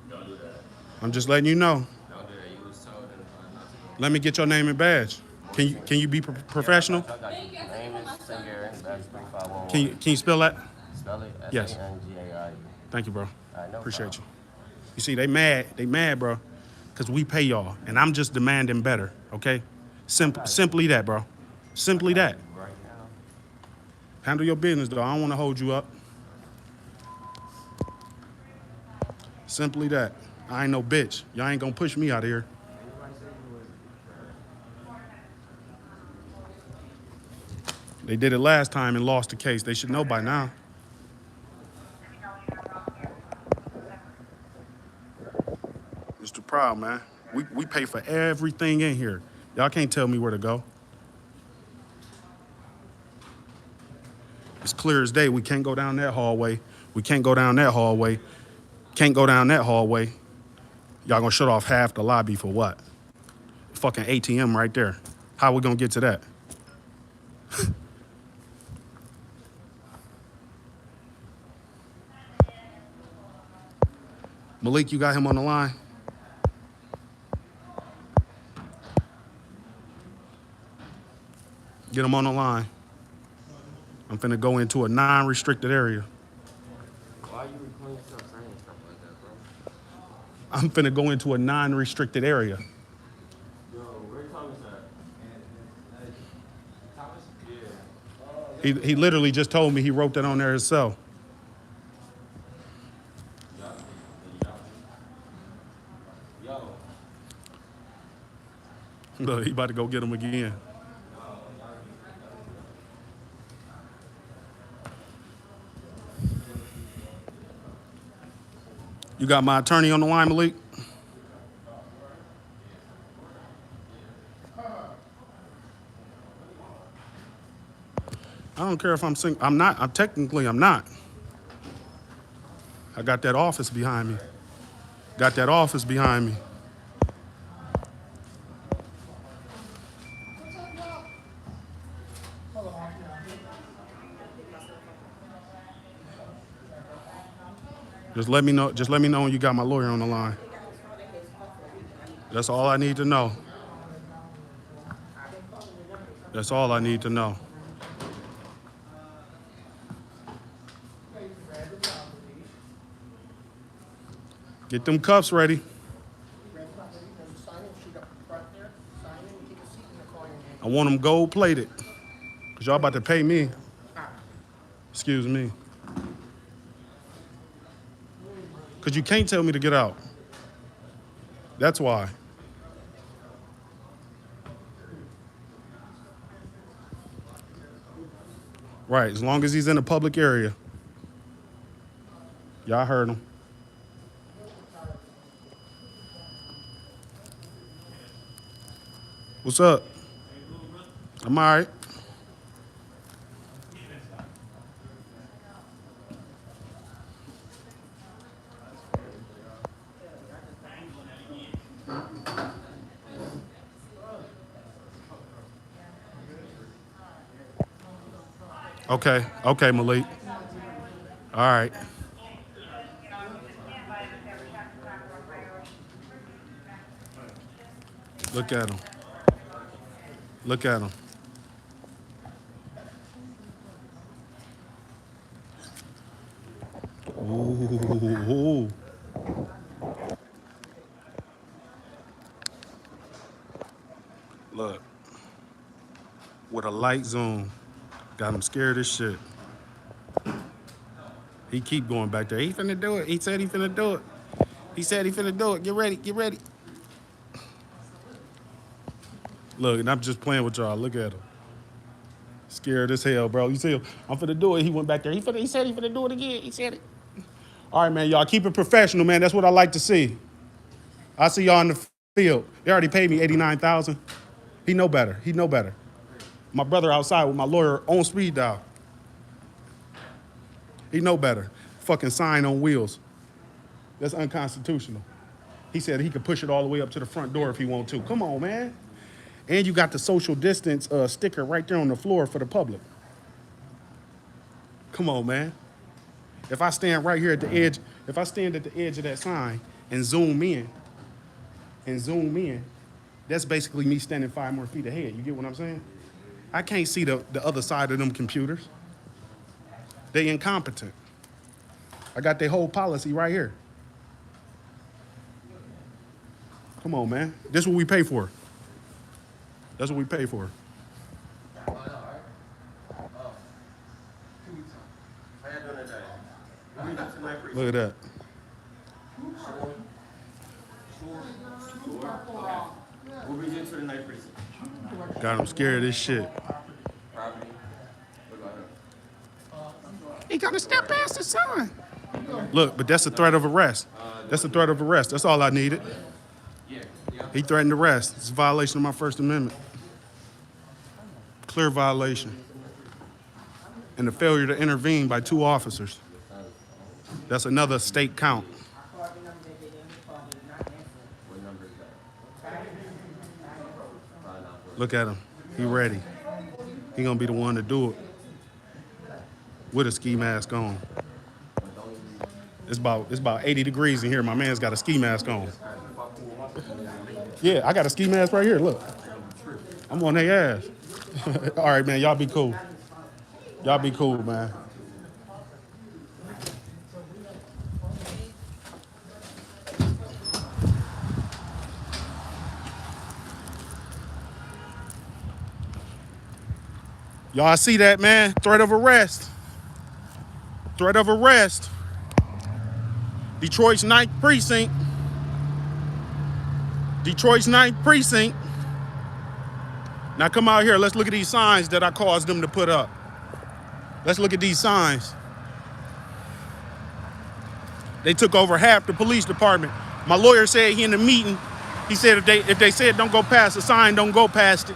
Don't do that. I'm just letting you know. Don't do that. You was told and not to go. Let me get your name and badge. Can you be professional? I got your name is Singer, badge 3511. Can you spell that? Spell it? Yes. S-A-N-G-A-I-U. Thank you, bro. No Appreciate problem. you. You see, they mad, bro, because we pay y'all, and I'm just demanding better, okay? Simply that, bro. Simply that. Right now. Handle your business, though. I don't want to hold you up. Simply that. I ain't no bitch. Y'all ain't gonna push me out of here. They did it last time and lost the case. They should know by now. Mr. Proud, man. We pay for everything in here. Y'all can't tell me where to go. It's clear as day. We can't go down that hallway. We can't go down that hallway. Can't go down that hallway. Y'all gonna shut off half the lobby for what? Fucking ATM right there. How we gonna get to that? Malik, you got him on the line? Get him on the line. I'm finna go into a non-restricted area. Why are you recording yourself saying stuff like that, bro? I'm finna go into a non-restricted area. Yo, where Thomas at? Thomas? Yeah. He literally just told me he wrote that on there himself. Yo. Look, he about to go get him again. You got my attorney on the line, Malik? don't care if I'm single. I'm not. I'm not. I got that office behind me. Got that office behind me. Just let me know. Just let me know when you got my lawyer on the line. That's all I need to know. That's all I need to know. Get them cuffs ready. I want them gold plated. Because y'all about to pay me. Excuse me. Because you can't tell me to get out. That's why. Right, as long as he's in a public area. Y'all heard him. What's up? I'm all right. Okay, Malik. All right. Look at him. Look at him. Ooh. Look. With a light zoom. Got him scared as shit. He keep going back there. He finna do it. He said he finna do it. He said he finna do it. Get ready. Get ready. Look, and I'm just playing with y'all. Look at him. Scared as hell, bro. You see him? I'm finna do it. He went back there. He said he finna do it again. He said it. All right, man. Y'all keep it professional, man. That's what I like to see. I see y'all in the field. They already paid me $89,000. He know better. He know better. My brother outside with my lawyer on speed dial. He know better. Fucking sign on wheels. That's unconstitutional. He said he could push it all the way up to the front door if he want to. Come on, man. And you got the social distance sticker right there on the floor for the public. Come on, man. If I stand right here at the edge, if I stand at the edge of that sign and zoom in, that's basically me standing 5 more feet ahead. You get what I'm saying? I can't see the other side of them computers. They incompetent. I got their whole policy right here. Come on, man. This is what we pay for. That's what we pay for. Look at that. We'll be into the night precinct. Got him scared as shit. Property. What about him? He got to step past the sign. Look, but that's a threat of arrest. That's a threat of arrest. That's all I needed. Yeah. He threatened arrest. It's a violation of my First Amendment. Clear violation. And the failure to intervene by 2 officers. That's another state count. What number is that? Look at him. He ready. He gonna be the one to do it. With a ski mask on. It's about 80 degrees in here. My man's got a ski mask on. Yeah, I got a ski mask right here. Look. I'm on their ass. All right, man. Y'all be cool. Y'all be cool, man. Y'all see that, man? Threat of arrest. Threat of arrest. Detroit's 9th precinct. Detroit's 9th precinct. Now come out here. Let's look at these signs that I caused them to put up. Let's look at these signs. They took over half the police department. My lawyer said he in the meeting, he said if they said don't go past the sign, don't go past it.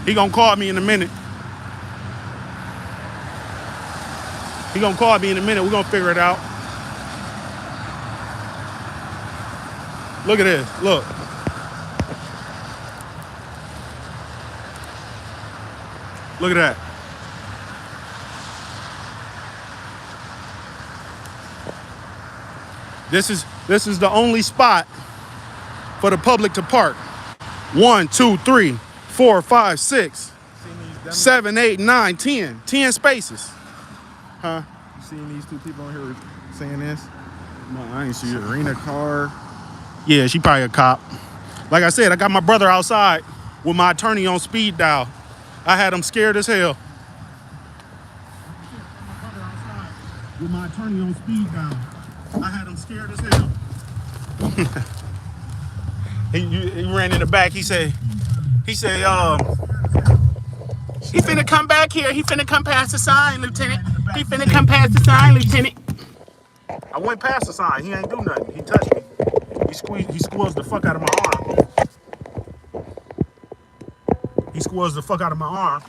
He gonna call me in a minute. He gonna call me in a minute. We're gonna figure it out. Look at this. Look. Look at that. This is the only spot for the public to park. 1, 2, 3, 4, 5, 6, 7, 8, 9, 10. 10 spaces. Huh? You seen these two people on here saying this? No, I ain't see it. Serena Carr. Yeah, she probably a cop. Like I said, I got my brother outside with my attorney on speed dial. I had him scared as hell. With my attorney on speed dial. I had him scared as hell. he ran in the back. He said, he finna come back here. He finna come past the sign, Lieutenant. He finna come past the sign, Lieutenant. I went past the sign. He ain't do nothing. He touched me. He squeezed the fuck out of my arm. He squeezed the fuck out of my arm.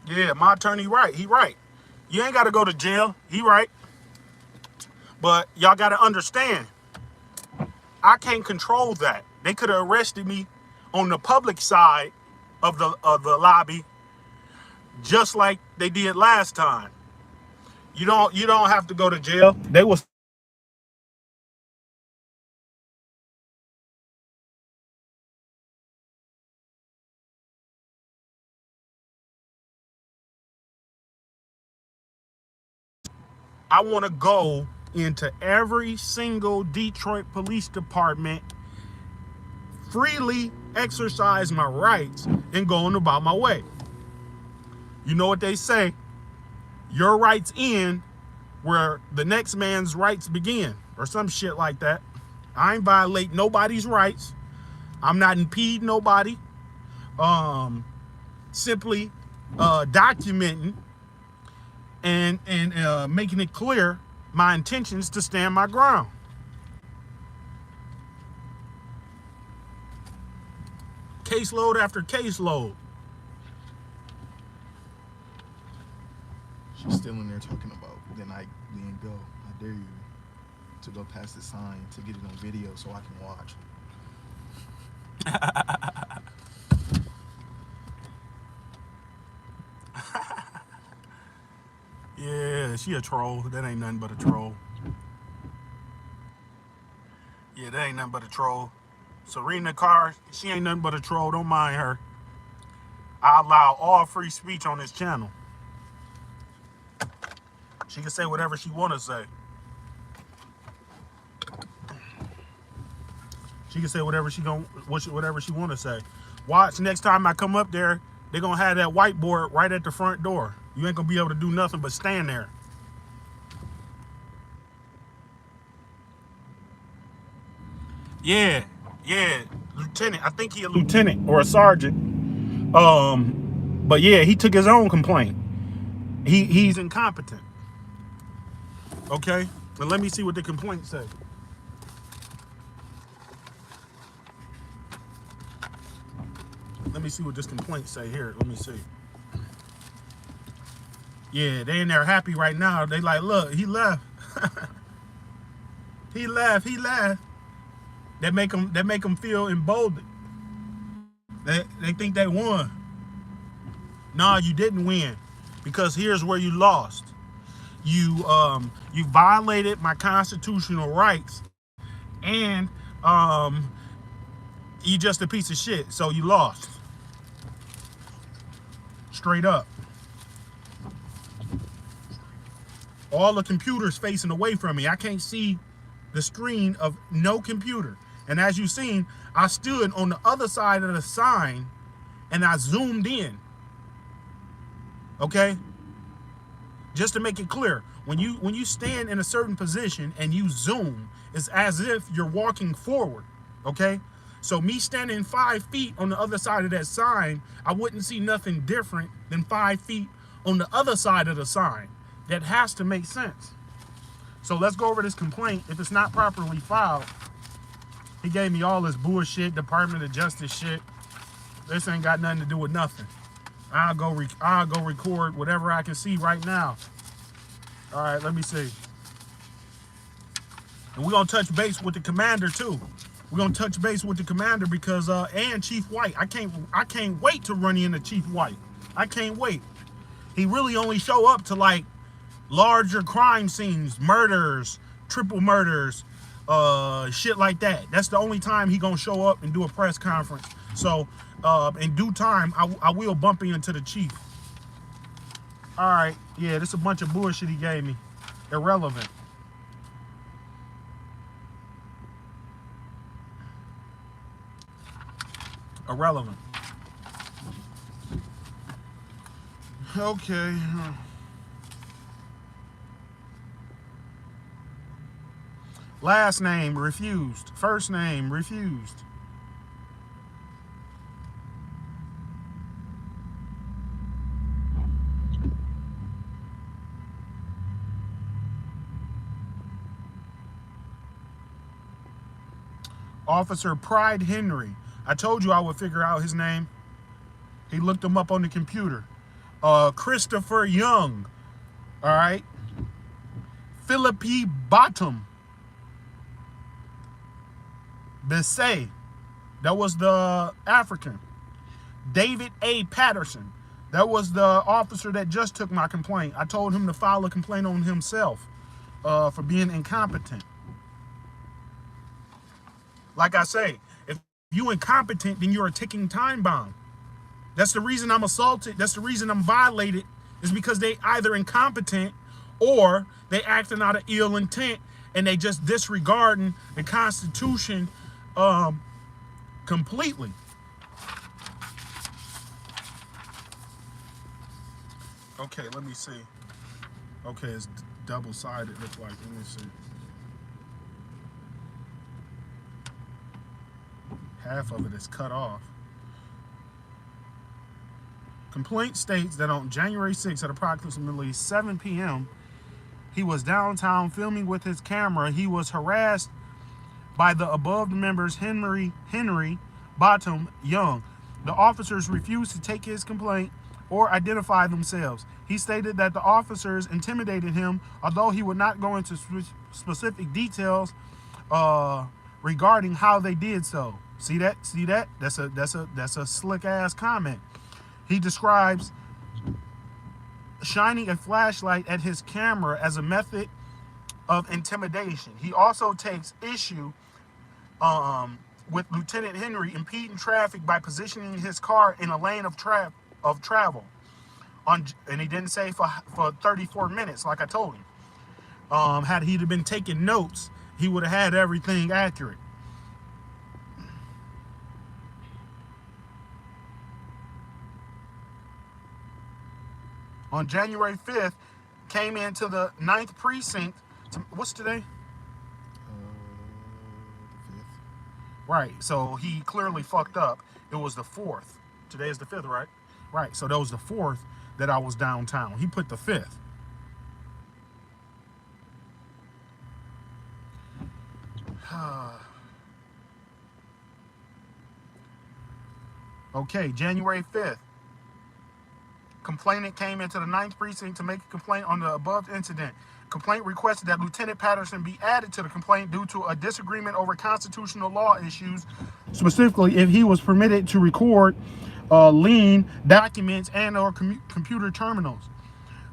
Yeah, my attorney right. He right. You ain't got to go to jail. He right. But y'all got to understand, I can't control that. They could have arrested me on the public side of the lobby, just like they did last time. You don't have to go to jail. They was. I want to go into every single Detroit Police Department, freely exercise my rights, and going about my way. You know what they say? Your rights end where the next man's rights begin, or some shit like that. I ain't violate nobody's rights. I'm not impeding nobody. Simply documenting and making it clear my intentions to stand my ground. Caseload after caseload. She's still in there talking about, then go. I dare you to go past the sign to get it on video so I can watch. Yeah, she a troll. That ain't nothing but a troll. Yeah, that ain't nothing but a troll. Serena Carr, she ain't nothing but a troll. Don't mind her. I allow all free speech on this channel. She can say whatever she want to say. She can say whatever she want to say. Watch, next time I come up there, they're gonna have that whiteboard right at the front door. You ain't gonna be able to do nothing but stand there. Yeah, lieutenant. I think he a lieutenant or a sergeant. But yeah, he took his own complaint. He's incompetent. Okay, and let me see what the complaint says. Let me see what this complaint say here. Let me see. Yeah, they in there happy right now. They like, look, he left. He left. That make them feel emboldened. They think they won. No, you didn't win, because here's where you lost. You violated my constitutional rights, and you just a piece of shit. So you lost. Straight up. All the computers facing away from me. I can't see the screen of no computer. And as you've seen, I stood on the other side of the sign and I zoomed in. Okay? Just to make it clear, when you stand in a certain position and you zoom, it's as if you're walking forward. Okay? So me standing 5 feet on the other side of that sign, I wouldn't see nothing different than 5 feet on the other side of the sign. That has to make sense. So let's go over this complaint. If it's not properly filed, He gave me all this bullshit, Department of Justice shit. This ain't got nothing to do with nothing. I'll go record whatever I can see right now. All right, let me see. And we're gonna touch base with the commander too. We're gonna touch base with the commander because and Chief White. I can't wait to run into Chief White. I can't wait. He really only show up to like larger crime scenes, murders, triple murders, shit like that. That's the only time he gonna show up and do a press conference. So in due time, I will bump into the chief. All right, yeah, this is a bunch of bullshit he gave me. Irrelevant. Irrelevant. Okay. Last name, refused. First name, refused. Officer Pride Henry. I told you I would figure out his name. He looked him up on the computer. Christopher Young. All right. Philippi Bottom. Bissay. That was the African. David A. Patterson. That was the officer that just took my complaint. I told him to file a complaint on himself for being incompetent. Like I say, if you incompetent, then you're a ticking time bomb. That's the reason I'm assaulted. That's the reason I'm violated, is because they either incompetent or they acting out of ill intent and they just disregarding the Constitution completely. Okay, let me see. Okay, it's double-sided, look like. Let me see. Half of it is cut off. Complaint states that on January 6th at approximately 7 p.m., he was downtown filming with his camera. He was harassed by the above members Henry Bottom Young. The officers refused to take his complaint or identify themselves. He stated that the officers intimidated him, although he would not go into specific details regarding how they did so. See that? See that? That's a slick ass comment. He describes shining a flashlight at his camera as a method of intimidation. He also takes issue with Lieutenant Henry impeding traffic by positioning his car in a lane of travel. And he didn't say for 34 minutes, like I told him. Had he been taking notes, he would have had everything accurate. On January 5th, came into the 9th precinct. What's today? The 5th. Right, so he clearly fucked up. It was the 4th. Today is the 5th, right? Right, so that was the 4th that I was downtown. He put the 5th. Okay, January 5th. Complainant came into the 9th precinct to make a complaint on the above incident. Complaint requested that Lieutenant Patterson be added to the complaint due to a disagreement over constitutional law issues, specifically if he was permitted to record lien documents and or computer terminals.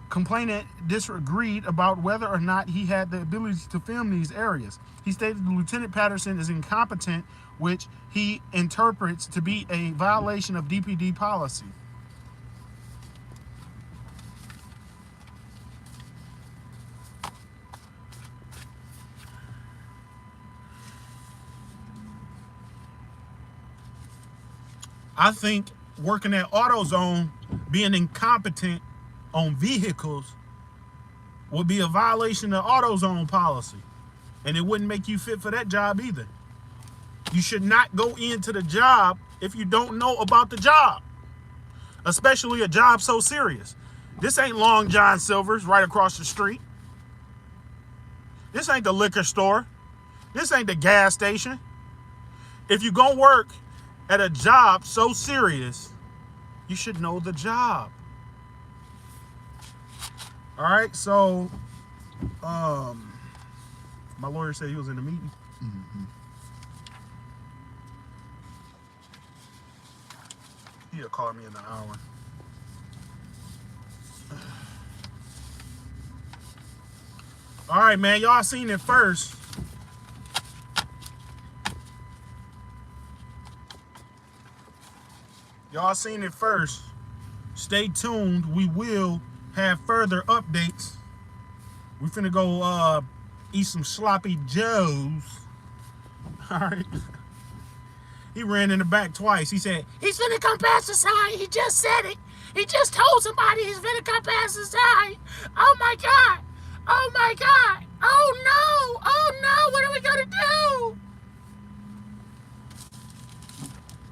Complainant disagreed about whether or not he had the ability to film these areas. He stated Lieutenant Patterson is incompetent, which he interprets to be a violation of DPD policy. I think working at AutoZone, being incompetent on vehicles would be a violation of AutoZone policy. And it wouldn't make you fit for that job either. You should not go into the job if you don't know about the job. Especially a job so serious. This ain't Long John Silver's right across the street. This ain't the liquor store. This ain't the gas station. If you gonna work at a job so serious, you should know the job. All right, so my lawyer said he was in a meeting. He'll call me in an hour. All right, man, y'all seen it first. Y'all seen it first. Stay tuned. We will have further updates. We finna go eat some sloppy joes. All right. He ran in the back twice. He said, he's finna come past the sign. He just said it. He just told somebody he's finna come past the sign. Oh my God. Oh my God. Oh no. Oh no. What are we gonna do?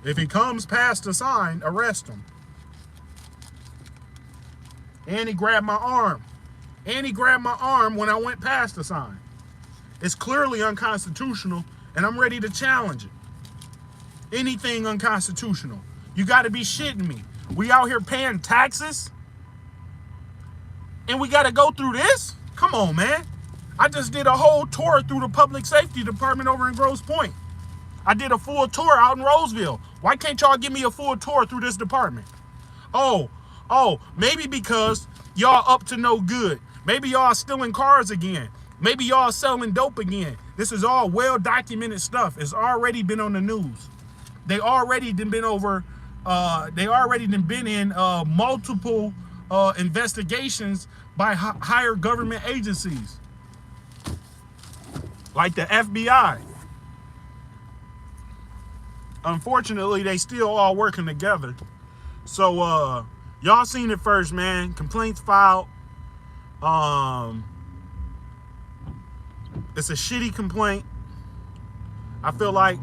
If he comes past the sign, arrest him. And he grabbed my arm. And he grabbed my arm when I went past the sign. It's clearly unconstitutional, and I'm ready to challenge it. Anything unconstitutional. You gotta be shitting me. We out here paying taxes? And we gotta go through this? Come on, man. I just did a whole tour through the public safety department over in Grosse Pointe. I did a full tour out in Roseville. Why can't y'all give me a full tour through this department? Oh, maybe because y'all up to no good. Maybe y'all stealing cars again. Maybe y'all selling dope again. This is all well-documented stuff. It's already been on the news. They already been over, they already been in multiple investigations by higher government agencies. Like the FBI. Unfortunately, they still all working together. So, y'all seen it first, man. Complaints filed. It's a shitty complaint. I feel like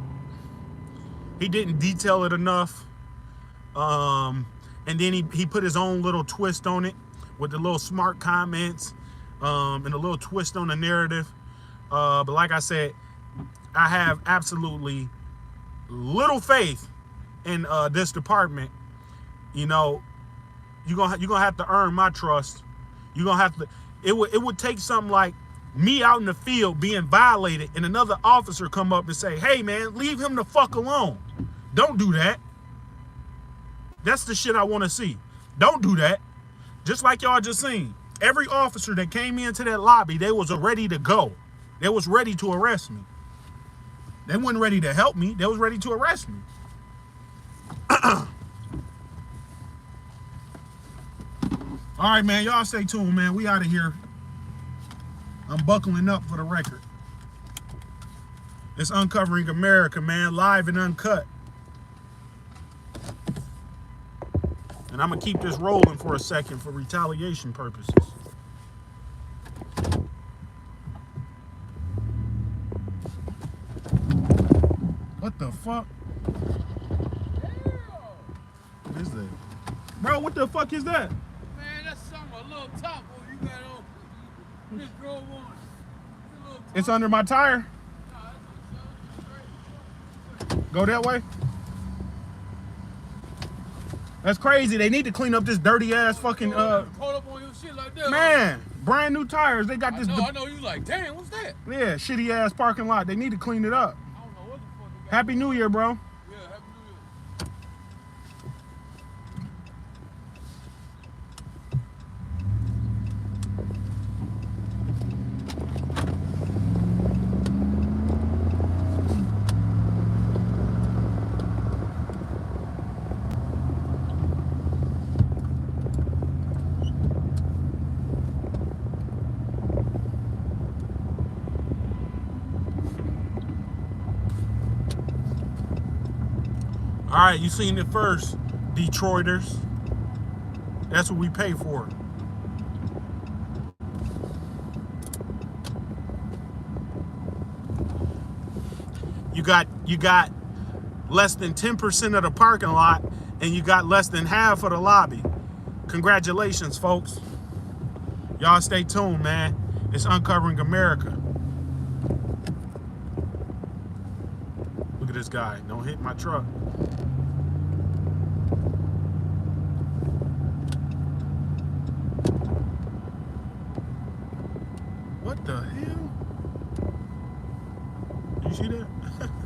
he didn't detail it enough. And then he put his own little twist on it with the little smart comments and a little twist on the narrative. But like I said, I have absolutely little faith in this department. You know, you're gonna have to earn my trust. You're gonna have to. It would take something like me out in the field being violated and another officer come up and say, hey man, leave him the fuck alone. Don't do that. That's the shit I want to see. Don't do that. Just like y'all just seen. Every officer that came into that lobby, they was ready to go. They was ready to arrest me. They weren't ready to help me. They was ready to arrest me. All right, man. Y'all stay tuned, man. We out of here. I'm buckling up for the record. It's Uncovering America, man. Live and uncut. And I'm going to keep this rolling for a second for retaliation purposes. What the fuck? What is that? Bro, what the fuck is that? Man, that's something, a little top what you got on. Just drove on. It's under my tire. Go that way. That's crazy. They need to clean up this dirty ass fucking Caught up on your shit like that. man. Brand new tires. They got this. I know you like, damn, what's that? Yeah, shitty ass parking lot. They need to clean it up. I don't know what the fuck they got. Happy New Year, bro. Yeah, Happy New Year. All right, you seen it first, Detroiters. That's what we pay for. You got less than 10% of the parking lot, and you got less than half of the lobby. Congratulations, folks. Y'all stay tuned, man. It's Uncovering America. Look at this guy. Don't hit my truck. What the hell? You see that?